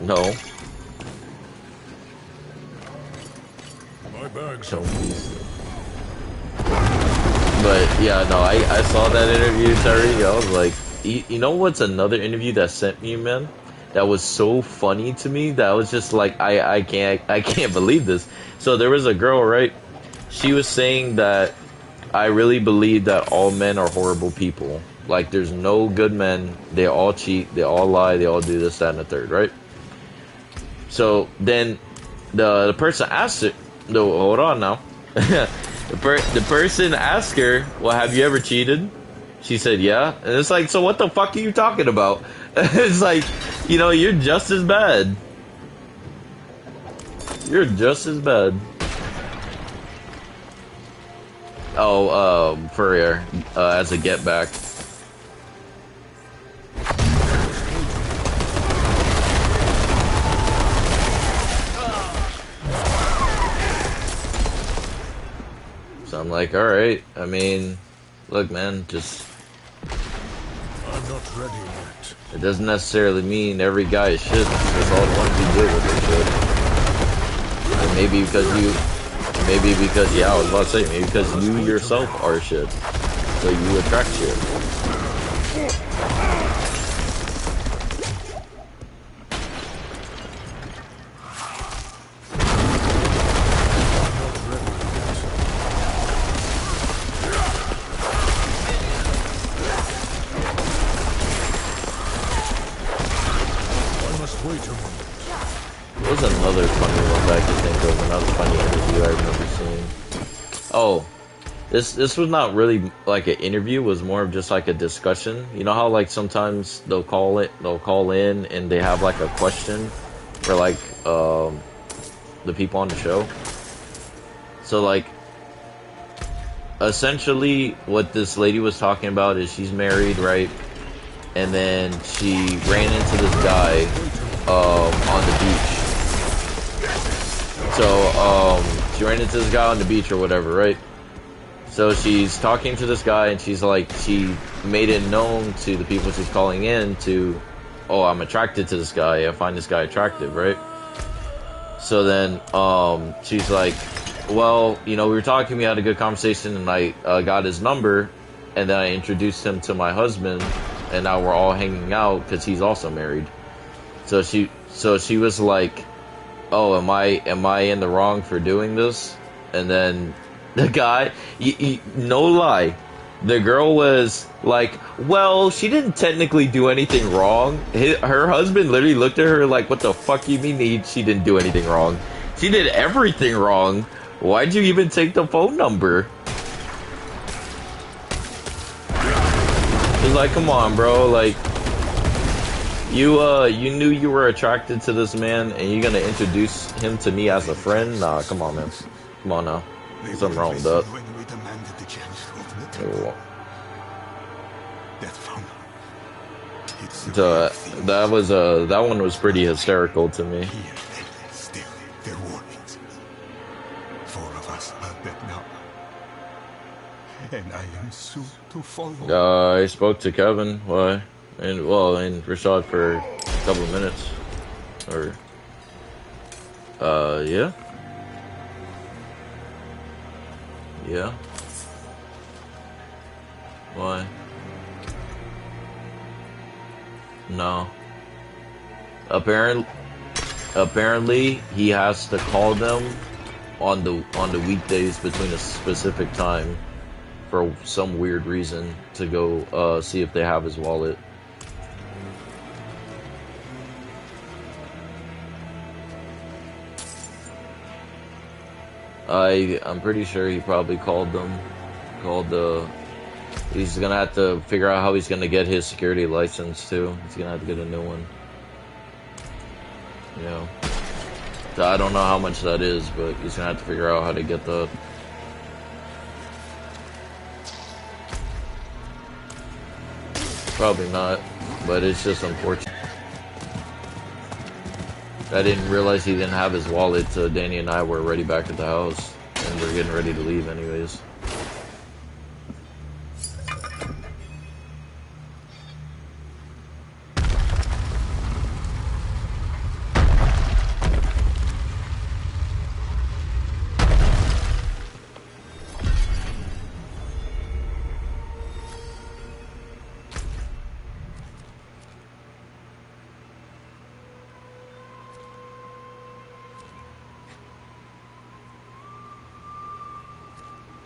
No. My bag's So, but yeah, no, I saw that interview, Terry. I was like, you know what's another interview that sent me, man? That was so funny to me that I was just like, I can't believe this. So there was a girl, right? She was saying that I really believe that all men are horrible people. Like, there's no good men. They all cheat. They all lie. They all do this, that, and the third, right? So then the person asked it. No, hold on now. The person asked her, "Well, have you ever cheated?" She said, "Yeah." And it's like, so what the fuck are you talking about? It's like, you know, you're just as bad. You're just as bad. Oh, for as a get back. So I'm like, all right. I mean, look, man, just. I'm not ready yet. It doesn't necessarily mean every guy is shit. It's all the ones you deal with are shit. And maybe because, yeah, I was about to say, maybe because you yourself are shit. So you attract shit. What was another funny one that I could think of? Another funny interview I remember seeing. Oh, this was not really like an interview. It was more of just like a discussion. You know how like sometimes they'll call in and they have like a question for like the people on the show. So like essentially what this lady was talking about is she's married, right? And then she ran into this guy on the beach. So, she ran into this guy on the beach or whatever, right? So she's talking to this guy and she's like, she made it known to the people she's calling in to, oh, I'm attracted to this guy. I find this guy attractive, right? So then, she's like, well, you know, we were talking, we had a good conversation and I got his number and then I introduced him to my husband and now we're all hanging out because he's also married. So she was like, oh, am I in the wrong for doing this? And then the guy, no lie, the girl was like, well, she didn't technically do anything wrong. Her husband literally looked at her like, what the fuck you mean she didn't do anything wrong? She did everything wrong. Why'd you even take the phone number? He's like, come on, bro, like, you knew you were attracted to this man and you're gonna introduce him to me as a friend? Nah, come on, man. Come on now. There's something wrong with that. That one was pretty hysterical to me. Still, their warnings. 4 of us are dead now. And I am soon to follow. I spoke to Kevin. Why? And Rashad for a couple of minutes. Or yeah. Yeah. Why? No. Apparently he has to call them on the weekdays between a specific time for some weird reason to go see if they have his wallet. I'm pretty sure he probably called them. He's gonna have to figure out how he's gonna get his security license too. He's gonna have to get a new one. You know. So I don't know how much that is, but he's gonna have to figure out how to get that. Probably not, but it's just unfortunate. I didn't realize he didn't have his wallet, so Danny and I were already back at the house, and we're getting ready to leave anyways.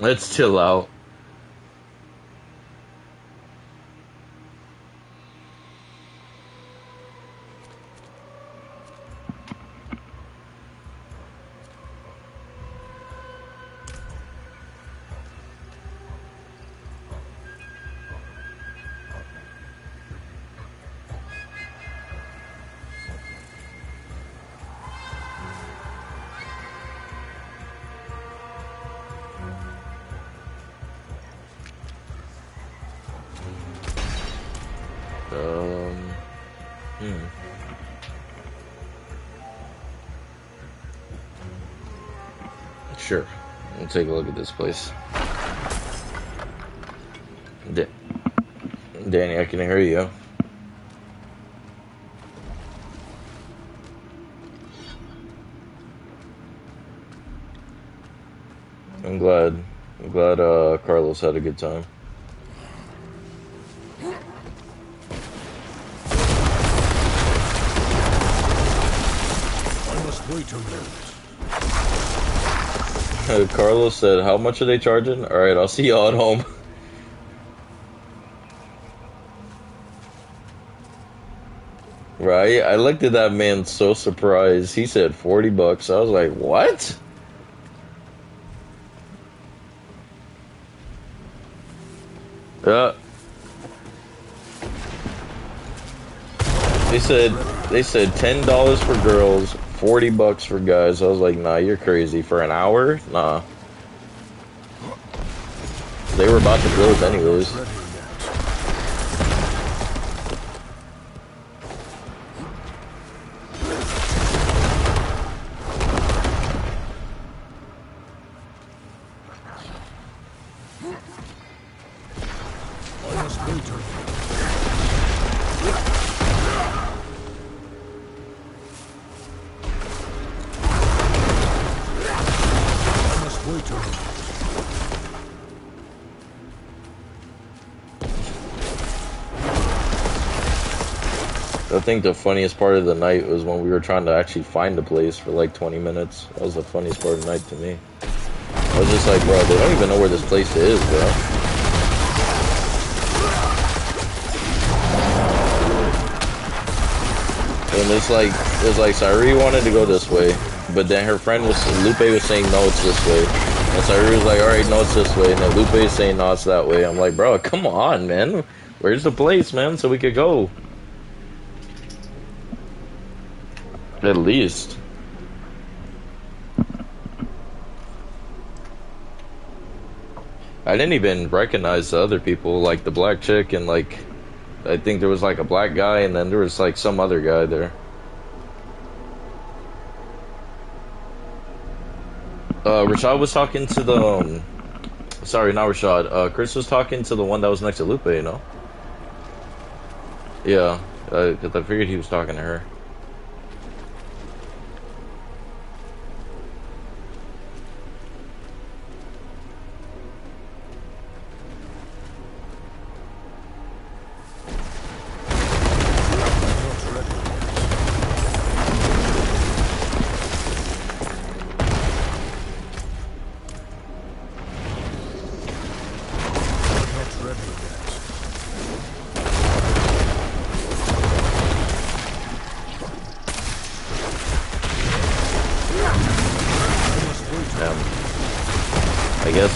Let's chill out. Hmm. Sure. We'll take a look at this place. Danny, I can hear you. I'm glad Carlos had a good time. I must wait a minute. Carlos said, how much are they charging? Alright, I'll see y'all at home. Right? I looked at that man so surprised. He said 40 bucks. I was like, what? Yeah. They said $10 for girls, 40 bucks for guys. I was like, nah, you're crazy. For an hour? Nah. They were about to close anyways. I think the funniest part of the night was when we were trying to actually find the place for like 20 minutes. That was the funniest part of the night to me. I was just like, bro, they don't even know where this place is, bro. And it's like Sairi wanted to go this way, but then her friend Lupe was saying, no, it's this way. And Sairi was like, alright, no, it's this way. And then Lupe is saying, no, it's that way. I'm like, bro, come on, man. Where's the place, man, so we could go? At least. I didn't even recognize the other people, like the black chick and like, I think there was like a black guy and then there was like some other guy there. Rashad was talking to the, sorry, not Rashad, Chris was talking to the one that was next to Lupe, you know? Yeah, 'cause I figured he was talking to her.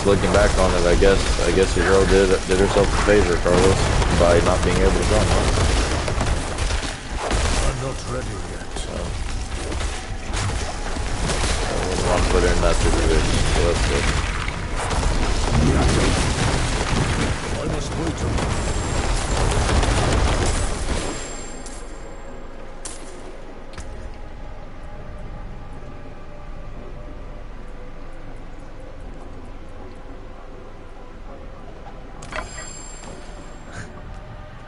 Looking back on it, I guess your girl did herself a favor, Carlos, by not being able to run, huh? I'm not ready yet. I wouldn't want to put her in that situation, so that's good. I must wait a minute.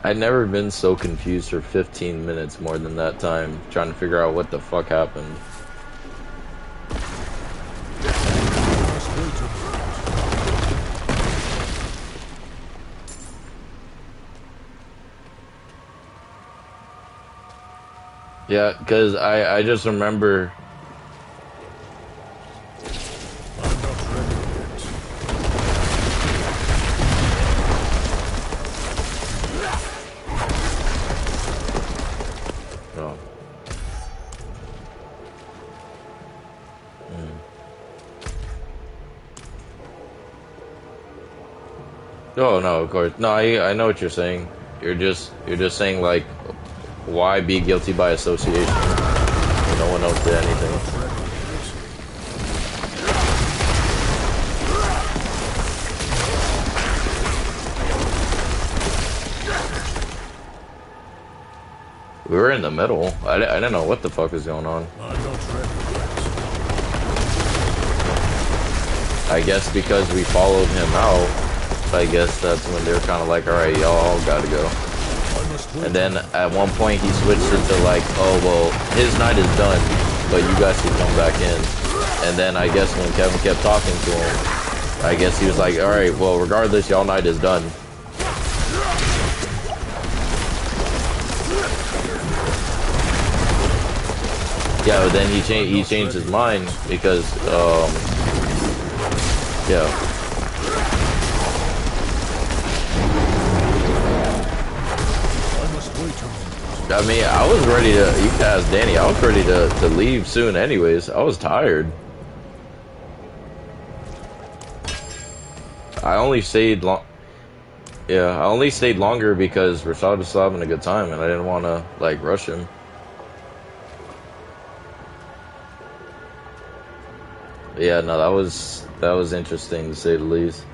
I'd never been so confused for 15 minutes more than that time, trying to figure out what the fuck happened. Yeah, because I just remember... Oh no, of course. No, I know what you're saying. You're just saying like, why be guilty by association? No one else did anything. We were in the middle. I didn't know what the fuck was going on. I'm not ready yet. I guess because we followed him out, I guess that's when they're kind of like, alright, y'all gotta go. And then at one point he switched it to like, oh, well, his night is done, but you guys can come back in. And then I guess when Kevin kept talking to him, I guess he was like, alright, well, regardless, y'all night is done. Yeah, but then he changed his mind because, yeah. I mean, I was ready to, you can ask Danny, I was ready to leave soon anyways. I was tired. I only stayed I only stayed longer because Rashad was still having a good time and I didn't want to, like, rush him. Yeah, no, that was interesting to say the least.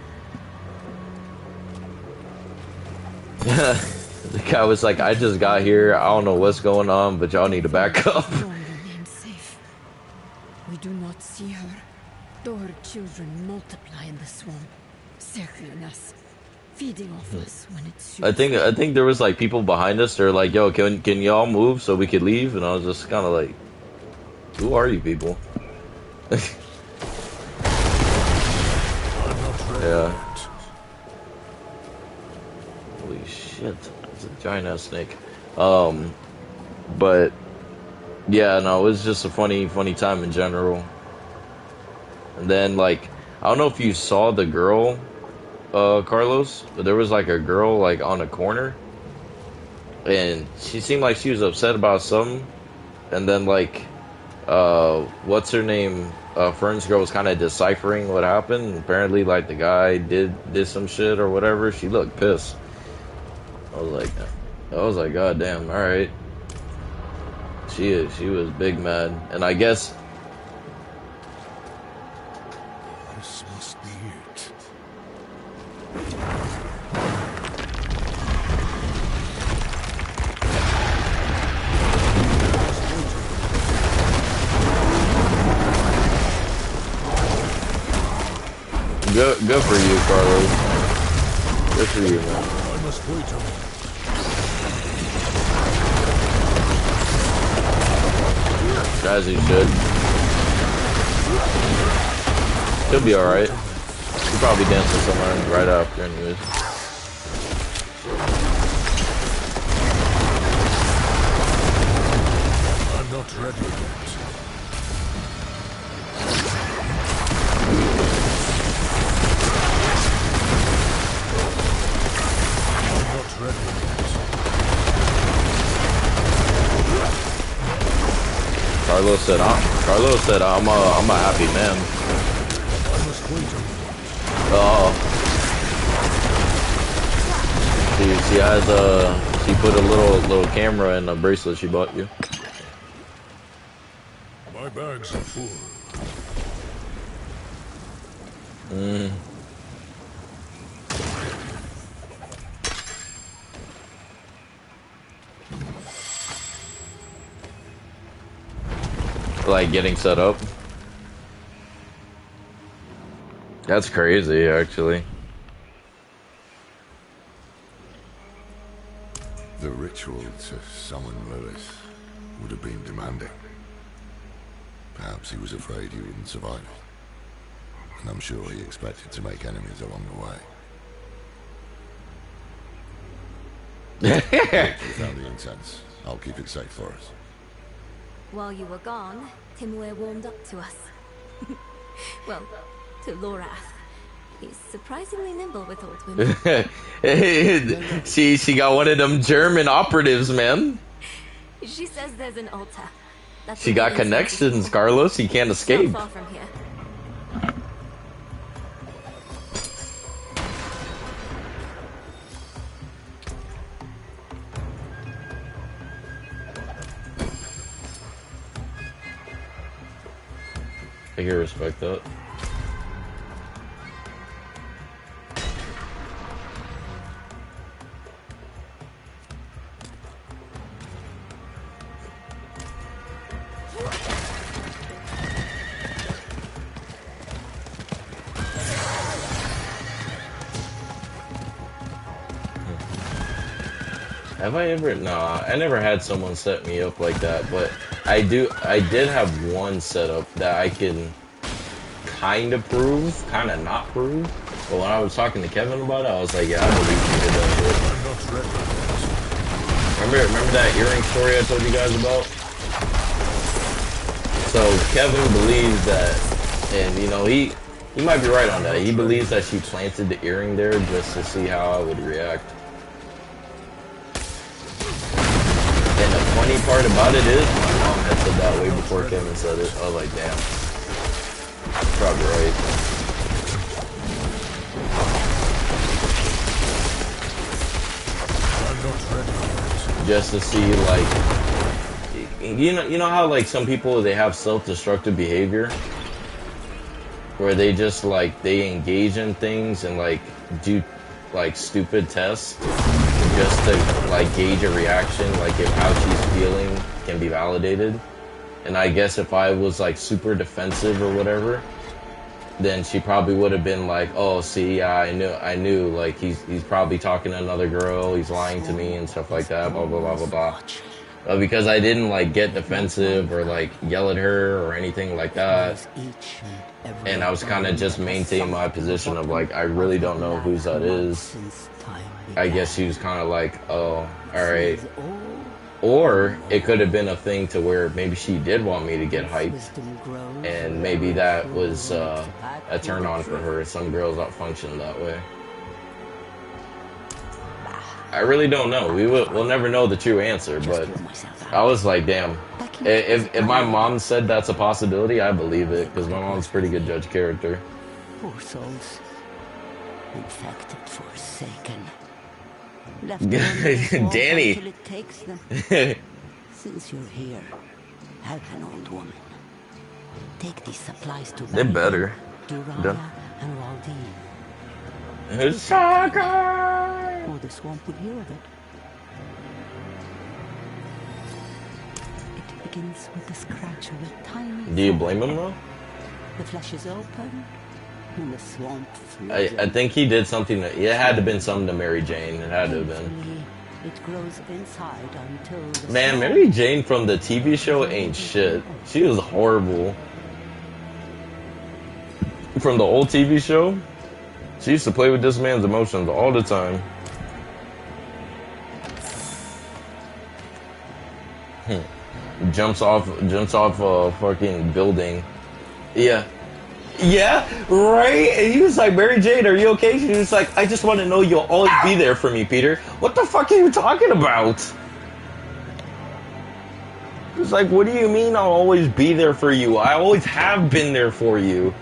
The guy was like, I just got here, I don't know what's going on, but y'all need to back up. Remain safe. We do not see her, though her children multiply in the swamp, circling us, feeding off us when it suits. I think there was like people behind us. They're like, "Yo, can y'all move so we could leave?" And I was just kind of like, "Who are you people?" Yeah. Holy shit! It's a giant ass snake. But yeah, no, it was just a funny time in general. And then like, I don't know if you saw the girl, Carlos, but there was like a girl like on a corner, and she seemed like she was upset about something. And then like, what's her name? Fern's girl was kind of deciphering what happened. Apparently, like the guy did some shit or whatever. She looked pissed. I was like, God damn, all right. She was big mad, and I guess This must be it. good for you, Carlos. Good for you, man. I must wait a minute. As he should. He'll be alright. He'll probably dancing somewhere right after anyways. I'm not ready yet. I'm not ready yet. Carlos said I'm a happy man. I must wait a minute. Oh. She has she put a little camera in a bracelet she bought you. My bags are full. Like getting set up. That's crazy, actually. The ritual to summon Lewis would have been demanding. Perhaps he was afraid he wouldn't survive it. And I'm sure he expected to make enemies along the way. We found the incense. I'll keep it safe for us. While you were gone, Timur warmed up to us. Well, to Lorath. He's surprisingly nimble with old women. she got one of them German operatives, man. She says there's an altar. That's She got connections, Carlos. He can't escape. Not far from here. I can respect that. Have I ever? Nah, I never had someone set me up like that, but I did have one setup that I can kind of prove, kind of not prove. But when I was talking to Kevin about it, I was like, yeah, I believe you did that shit. Remember that earring story I told you guys about? So Kevin believes that, and you know, he might be right on that. He believes that she planted the earring there just to see how I would react. And the funny part about it is, my mom had said that way before Kevin said it. I was like, damn, probably right. Just to see, like, you know how like some people, they have self-destructive behavior where they just like they engage in things and like do like stupid tests just to like gauge a reaction, like if how she's feeling can be validated. And I guess if I was like super defensive or whatever, then she probably would have been like, oh, see, yeah, I knew, like, he's probably talking to another girl, he's lying to me and stuff like that, blah, blah, blah, blah, blah. But because I didn't, like, get defensive or, like, yell at her or anything like that, and I was kind of just maintaining my position of, like, I really don't know whose that is, I guess she was kind of like, oh, alright. Or it could have been a thing to where maybe she did want me to get hyped, and maybe that was a turn on for her. Some girls don't function that way. I really don't know. We'll never know the true answer, but I was like, damn. If my mom said that's a possibility, I believe it, because my mom's a pretty good judge character. Poor souls. Infected, forsaken. Danny. Until it takes them. Since you're here, help an old woman. Take these supplies to They better. Durana and Waldine. Saga! Or the swamp will hear of it. It begins with the scratch of a tiny. Do you blame him though? The flesh is open. And the swamp I think he did something that, it had to have been something to Mary Jane. It had to have been. It grows inside until the Man, Mary Jane from the TV show ain't shit. She was horrible. From the old TV show, she used to play with this man's emotions all the time. Jumps off a fucking building. Yeah. Yeah, right? And he was like, Mary Jane, are you okay? She was like, I just want to know you'll always be there for me, Peter. What the fuck are you talking about? He was like, what do you mean I'll always be there for you? I always have been there for you.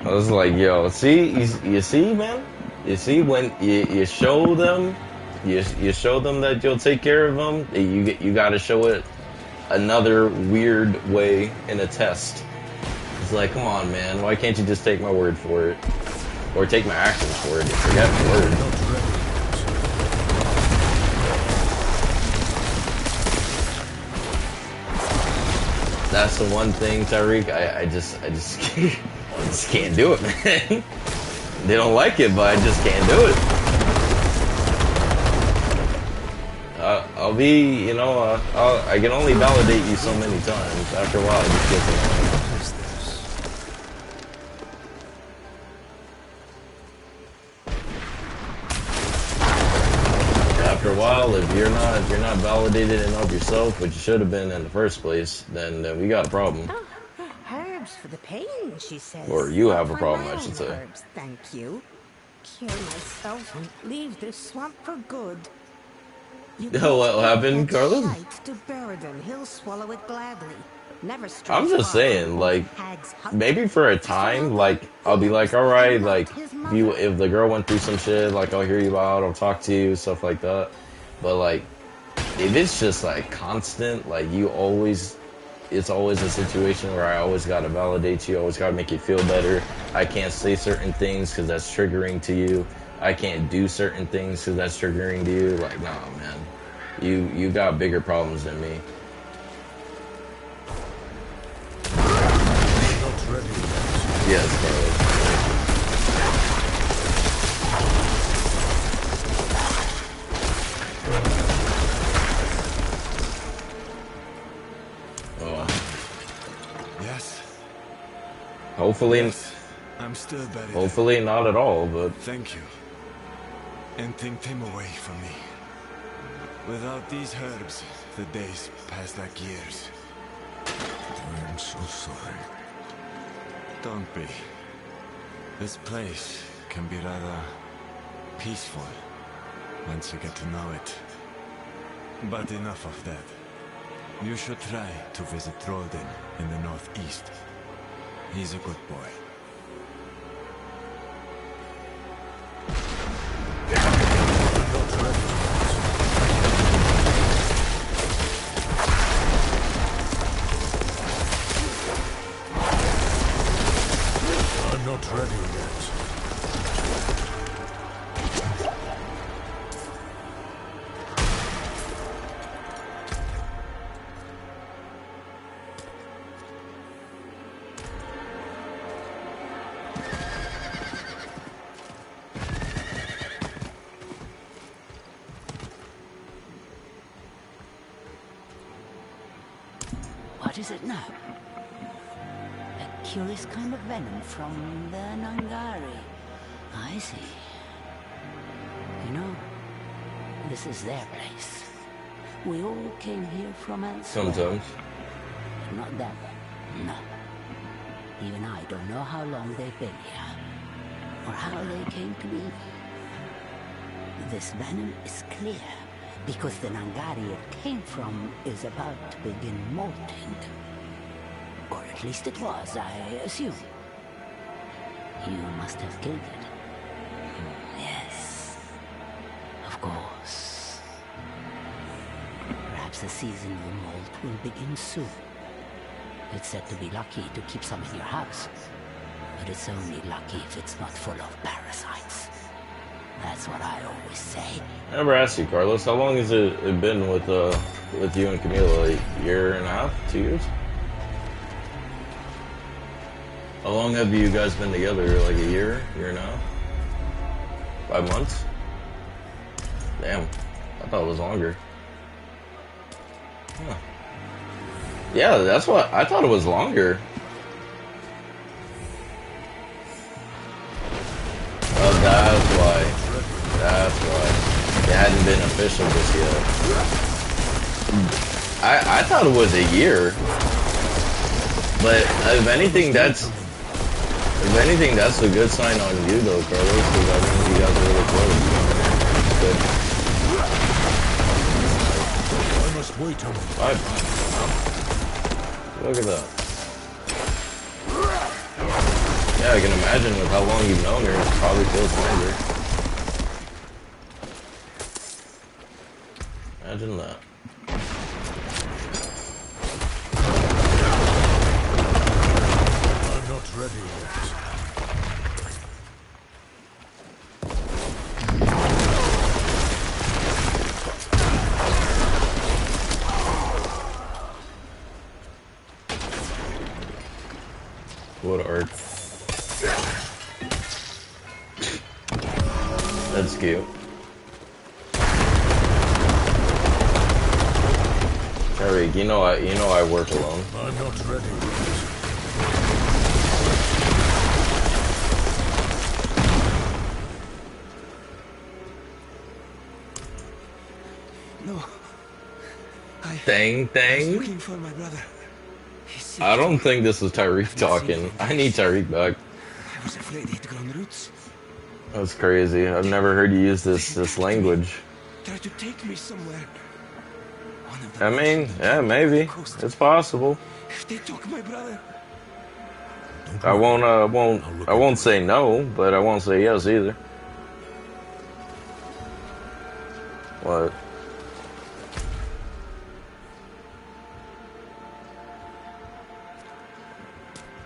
I was like, yo, see? You see, man? You see, when you show them, you show them that you'll take care of them, you got to show it another weird way in a test. It's like, come on, man, why can't you just take my word for it? Or take my actions for it? Forget my word. That's the one thing, Tyreek, I just can't do it, man. They don't like it, but I just can't do it. I'll be, you know, I can only validate you so many times. After a while, it just gets annoying. After a while, if you're not validated enough yourself, which you should have been in the first place, then we got a problem. Oh, herbs for the pain, she says. Or you have a problem, I should say. Herbs, thank you. Cure myself and leave this swamp for good. What happened, Carlos? To Beridan. He'll swallow it gladly. Never I'm just saying, like, maybe for a time, like, I'll be like, all right, like, if the girl went through some shit, like, I'll hear you out, I'll talk to you, stuff like that. But, like, if it's just, like, constant, like, it's always a situation where I always gotta validate you, always gotta make you feel better. I can't say certain things because that's triggering to you. I can't do certain things because that's triggering to you. Like, nah, man. You got bigger problems than me. Yes, Carlos. Hopefully, Yes, I'm still buried. hopefully not at all, but Thank you. And take him away from me. Without these herbs, the days pass like years. I am so sorry. Don't be. This place can be rather peaceful once you get to know it. But enough of that. You should try to visit Rolden in the northeast. He's a good boy. I'm not ready yet. What is it now? A curious kind of venom from the Nangari. I see. You know, this is their place. We all came here from elsewhere. sometimes. Not them. No. Even I don't know how long they've been here. Or how they came to be. This venom is clear. Because the Nangari it came from is about to begin molting. Or at least it was, I assume. You must have killed it. Yes. Of course. Perhaps the season of molt will begin soon. It's said to be lucky to keep some in your house. But it's only lucky if it's not full of parasites. That's what I always say. I never asked you, Carlos. How long has it been with you and Camila? Like a year and a half, 2 years? How long have you guys been together? Like a year and a half? 5 months? Damn, I thought it was longer. Huh. Yeah, that's what I thought it was longer. Oh, that's why. That's why. It hadn't been official just yet. I thought it was a year. But if anything, that's a good sign on you, though, Carlos, because that means you guys are really close. Good. I must wait a minute. 5 months. Look at that. Yeah, I can imagine with how long you've known her, it probably feels longer. Imagine that. I'm not ready yet. What art? That's cute. Tariq, you know I work alone. I'm not ready yet. No. Dang. Looking for my brother. I don't think this is Tariq talking. I need Tariq back. I was afraid he'd grown roots. That's crazy. I've never heard you use this language. Try to take me somewhere. I mean, yeah, maybe. It's possible. If they took my brother. I won't say no, but I won't say yes either. What?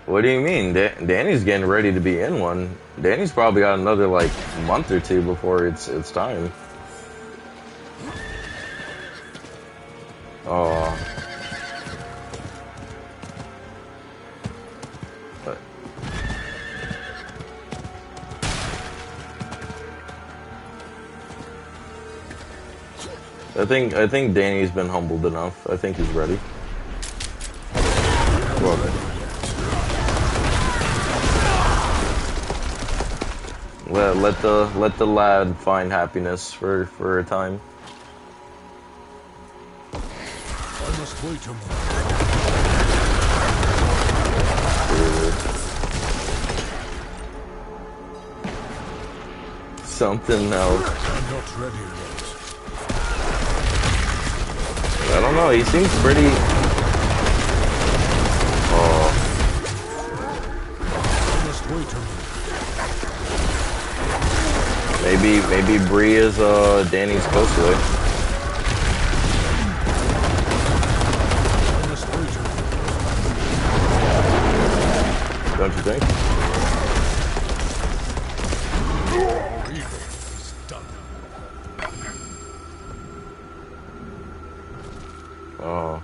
What do you mean? Danny's getting ready to be in one. Danny's probably got another like month or two before it's time. Oh. But I think Danny's been humbled enough. I think he's ready. Well, Let the lad find happiness for a time. I must wait a moment. Something else. I'm not ready yet. I don't know. He seems pretty. Oh. I must wait a moment. Maybe Bree is Danny's cosplay. I must wait a moment. Don't you think? Your evil is done. Oh.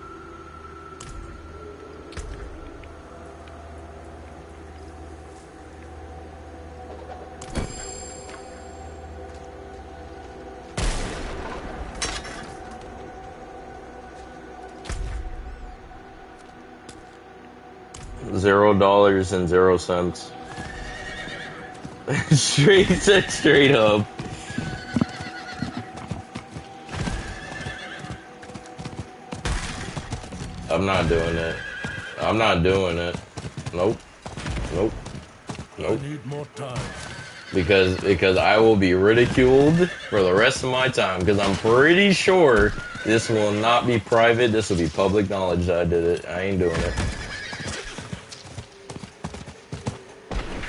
$0.00. straight up. I'm not doing it. I'm not doing it. Nope. Nope. Nope. I need more time. Because I will be ridiculed for the rest of my time. Because I'm pretty sure this will not be private. This will be public knowledge that I did it. I ain't doing it.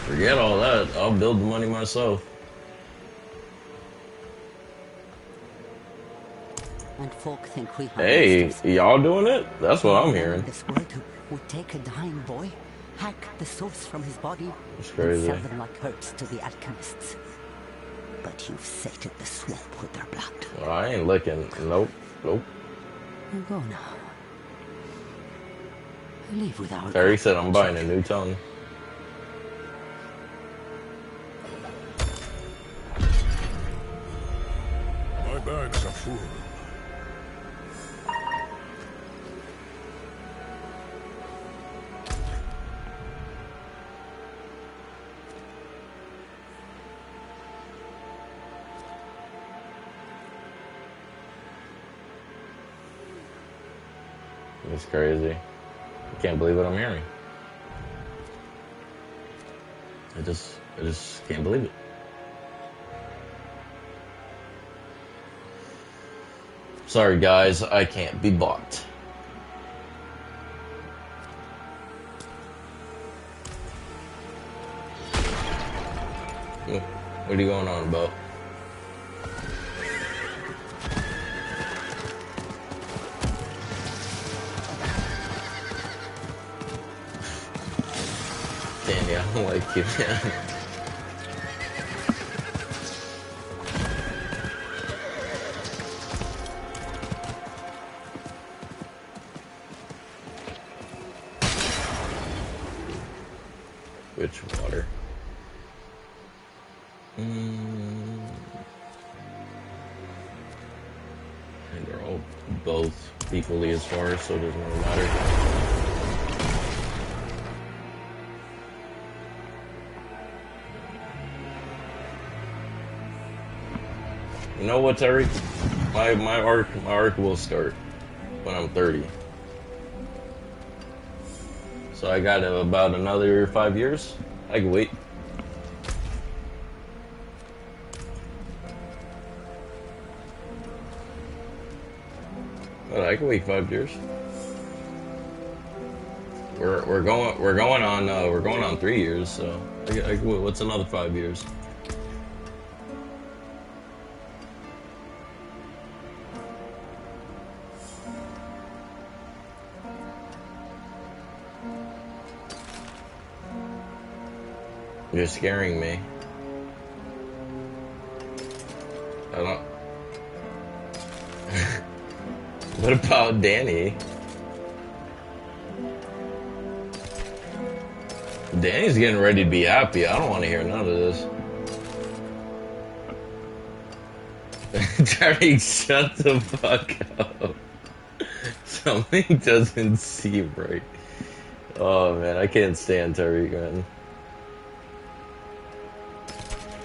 Forget all that. I'll build the money myself. And folk think we Hey, y'all doing it? That's what I'm hearing. This word would take a dying boy, hack the souls from his body, It's and crazy. sell them like herbs to the alchemists. But you've sated the swamp with their blood. Well, I ain't licking. Nope. Nope. Go now. Leave without. Terry said I'm buying a new tongue. My bags are full. It's crazy. I can't believe what I'm hearing. I just can't believe it. Sorry guys, I can't be bought. What are you going on about? Danny, I don't like you, man. Which water? And they're all both equally as far, so it doesn't really matter. You know what, Terry? My arc will start when I'm 30. So I got about another 5 years. I can wait. Well, I can wait 5 years. We're going on 3 years. So I can wait. What's another 5 years? You're scaring me. I don't... What about Danny? Danny's getting ready to be happy. I don't want to hear none of this. Terry, shut the fuck up. Something doesn't seem right. Oh man, I can't stand Terry, man.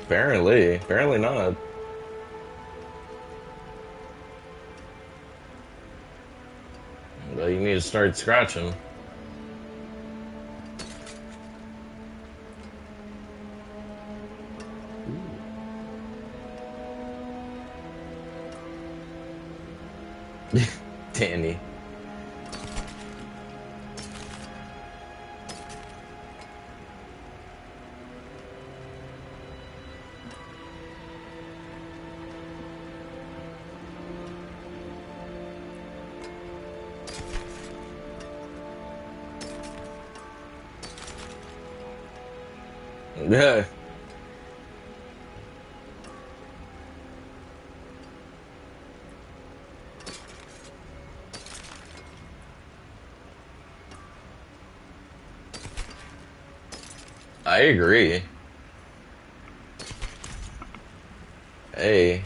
Apparently not. But you need to start scratching. Danny. Yeah. I agree. Hey,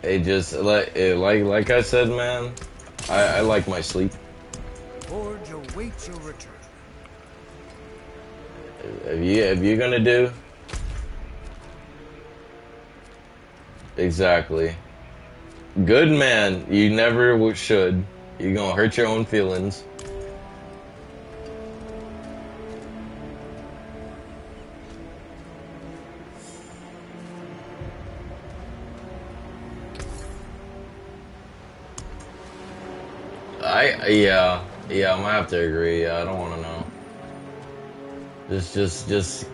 just like I said, man. I like my sleep. Forge awaits your return. If you're gonna do exactly, good man, you never should. You're gonna hurt your own feelings. Yeah, I'm gonna have to agree. Yeah, I don't want to know. Just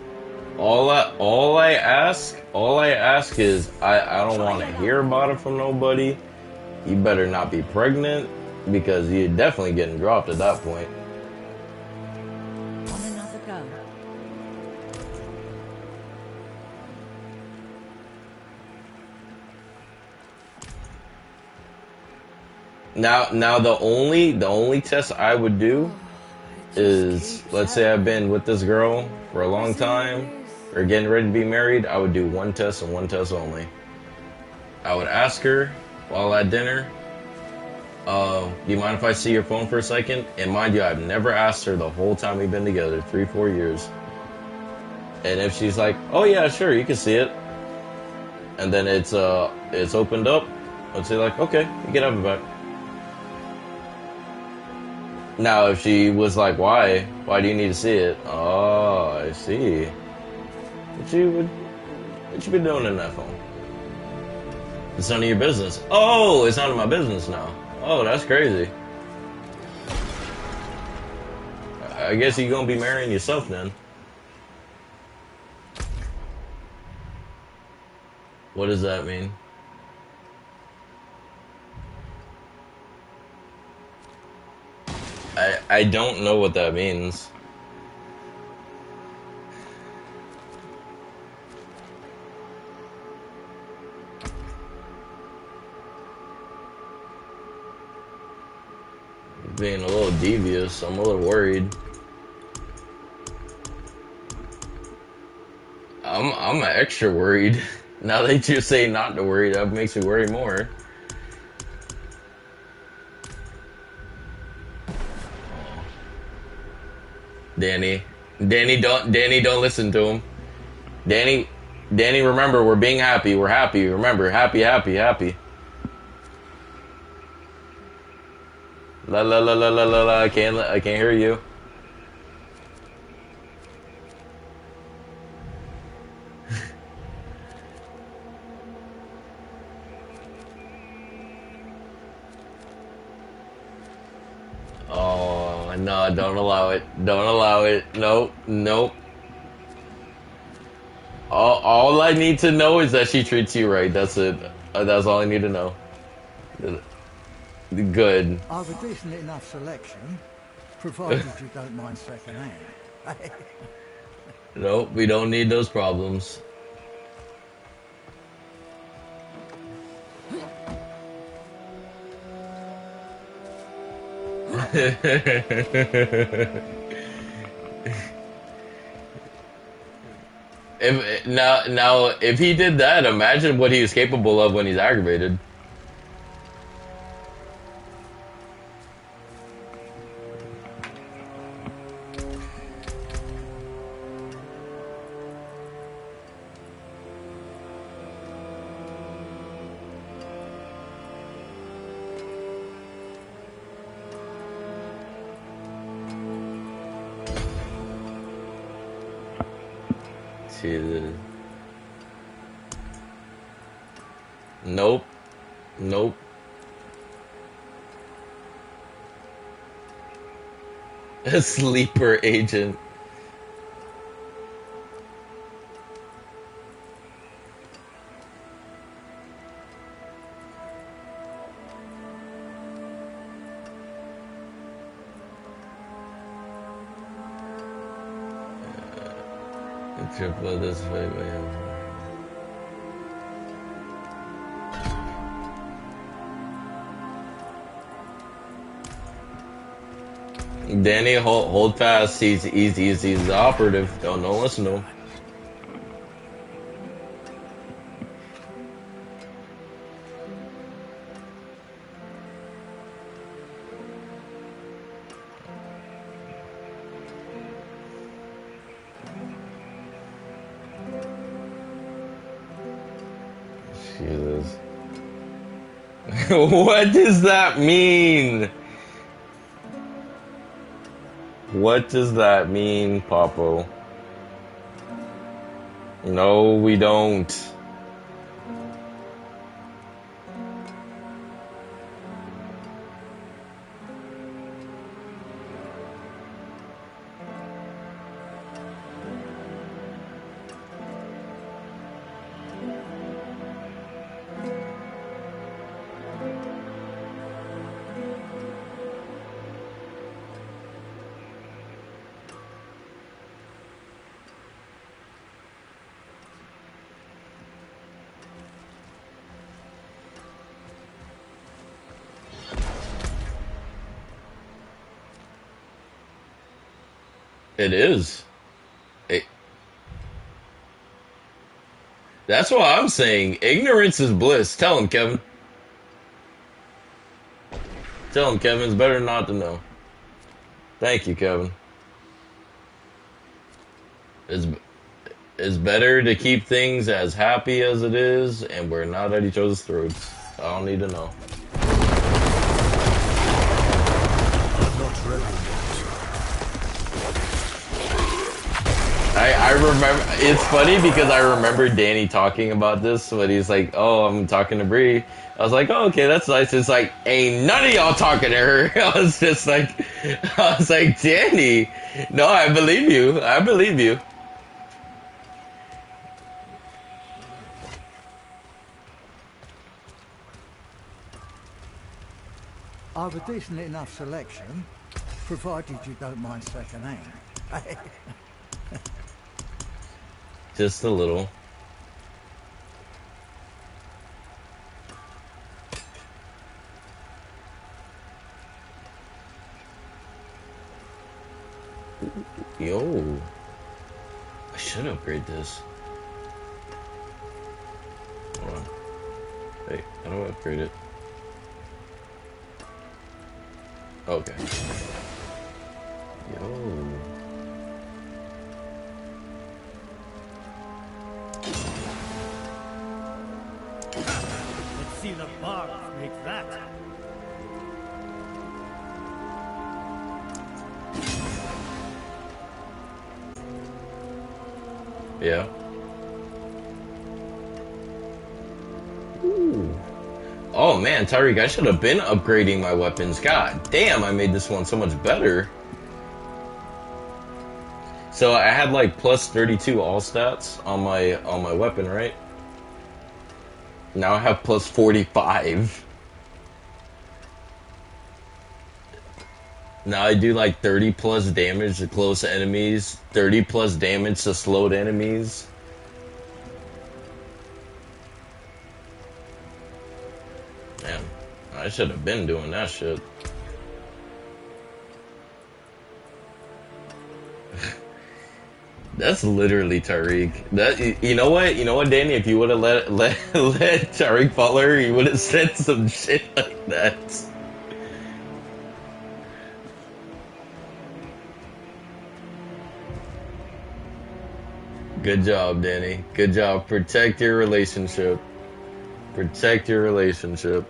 all I ask is I don't want to hear about it from nobody. You better not be pregnant because you're definitely getting dropped at that point. Want another go? Now the only test I would do is, let's say I've been with this girl for a long time or getting ready to be married, I would do one test and one test only. I would ask her while at dinner, do you mind if I see your phone for a second? And mind you, I've never asked her the whole time we've been together, 3-4 years. And if she's like, oh yeah, sure, you can see it. And then it's opened up, I'd say like, okay, you can have it back. Now, if she was like, why do you need to see it? Oh, I see. What you been doing in that phone? It's none of your business. Oh, it's none of my business now. Oh, that's crazy. I guess you're gonna be marrying yourself then. What does that mean? I don't know what that means. Being a little devious, I'm a little worried. I'm extra worried. Now that you say not to worry, that makes me worry more. Danny, don't listen to him. Danny, remember, we're being happy. We're happy. Remember, happy. La. I can't hear you. Oh no! Don't allow it. Don't allow it. Nope. All I need to know is that she treats you right. That's it. That's all I need to know. Good. I've a decent enough selection, provided you don't mind second hand. Nope, we don't need those problems. If he did that, imagine what he was capable of when he's aggravated. Jesus. Nope. Nope. A sleeper agent. Triple this way, Danny, hold fast. He's the operative. Don't listen to him. Jesus. What does that mean? What does that mean, Papo? No, we don't. It is. That's what I'm saying. Ignorance is bliss. Tell him, Kevin. Tell him, Kevin. It's better not to know. Thank you, Kevin. It's better to keep things as happy as it is, and we're not at each other's throats. I don't need to know. Not ready. I remember, it's funny because I remember Danny talking about this when he's like, oh, I'm talking to Bree. I was like, oh, okay, that's nice. It's like, ain't none of y'all talking to her. I was like, Danny, no, I believe you. I believe you. I've a decent enough selection, provided you don't mind second hand. Just a little. Yo. I should upgrade this. Hold on. Hey, how do I upgrade it? Okay. Yo. Let's see the barbs make that. Yeah. Ooh. Oh man, Tyreek, I should have been upgrading my weapons. God damn, I made this one so much better. So I had like plus 32 all stats on my weapon, right? Now I have plus 45. Now I do like 30 plus damage to close enemies, 30 plus damage to slowed enemies. Man, I should have been doing that shit. That's literally Tariq. That, you know what, Danny? If you would have let Tariq follow her, he would have said some shit like that. Good job, Danny. Good job. Protect your relationship. Protect your relationship.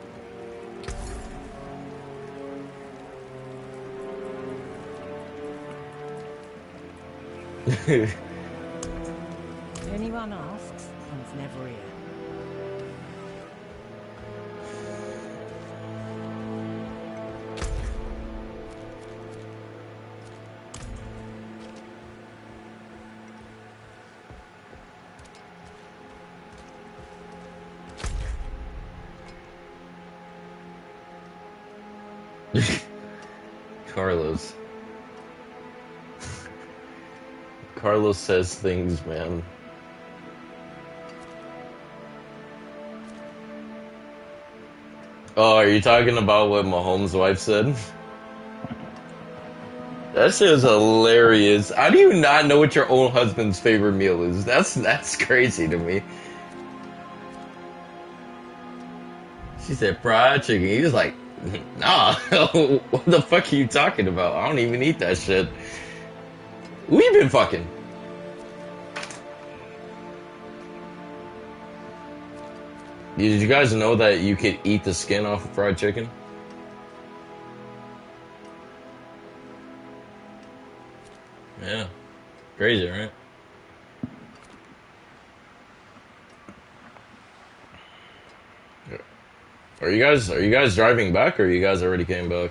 Carlos. Carlos says things, man. Oh, are you talking about what Mahomes' wife said? That shit was hilarious. How do you not know what your own husband's favorite meal is? That's crazy to me. She said fried chicken. He was like, nah, what the fuck are you talking about? I don't even eat that shit. We've been fucking. Did you guys know that you could eat the skin off of fried chicken? Yeah. Crazy, right? Are you guys driving back, or you guys already came back?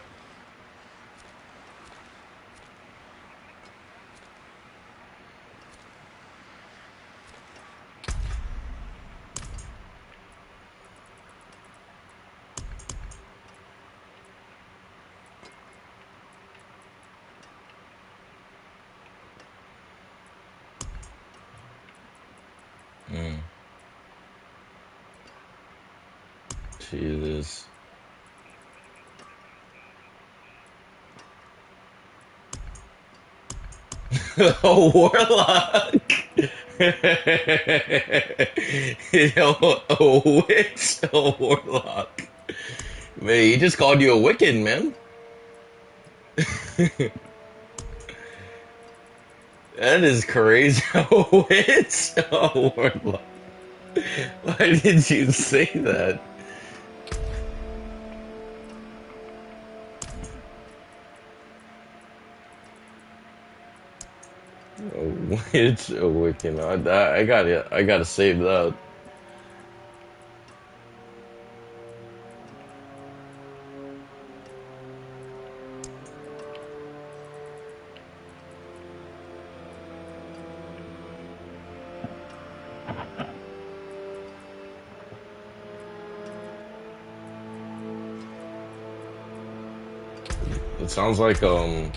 Jesus. A warlock. A witch, a warlock. Man, he just called you a wicked, man. That is crazy. A witch, a warlock. Why did you say that? A witch, a wicked. I gotta save that. It sounds like a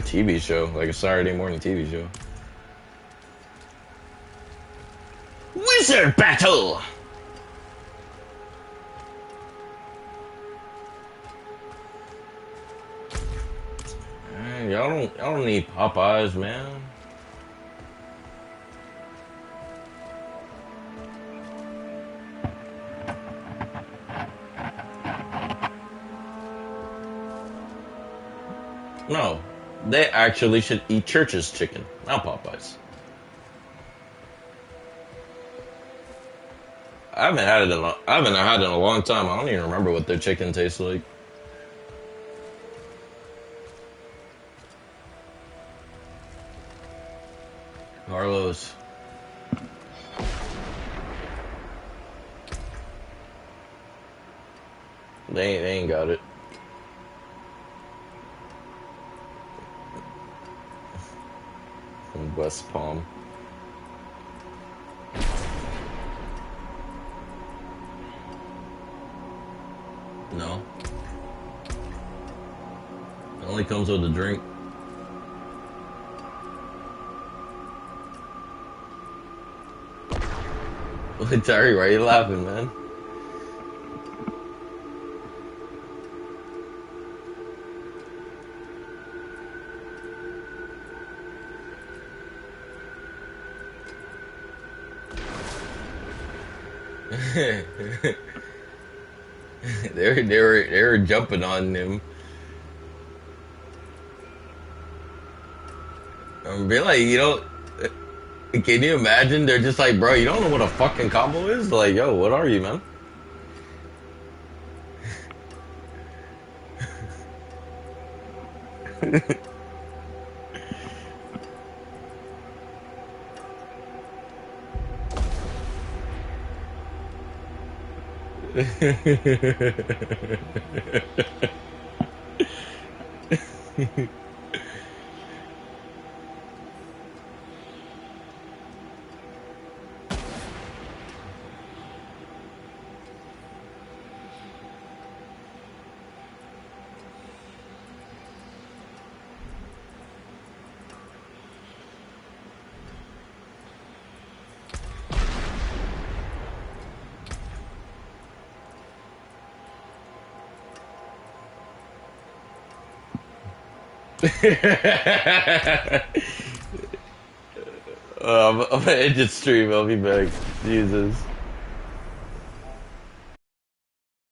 TV show, like a Saturday morning TV show. Wizard battle. Man, y'all don't need Popeyes, man. No, they actually should eat Church's chicken, not Popeyes. I haven't had it in a long time. I don't even remember what their chicken tastes like. Carlos. They ain't got it. From West Palm. No. It only comes with a drink. Terry, why are you laughing, man? they were jumping on him. I'm being like, can you imagine? They're just like, bro, you don't know what a fucking combo is? Like, yo, what are you, man? I'm gonna end the stream. I'll be back. Jesus.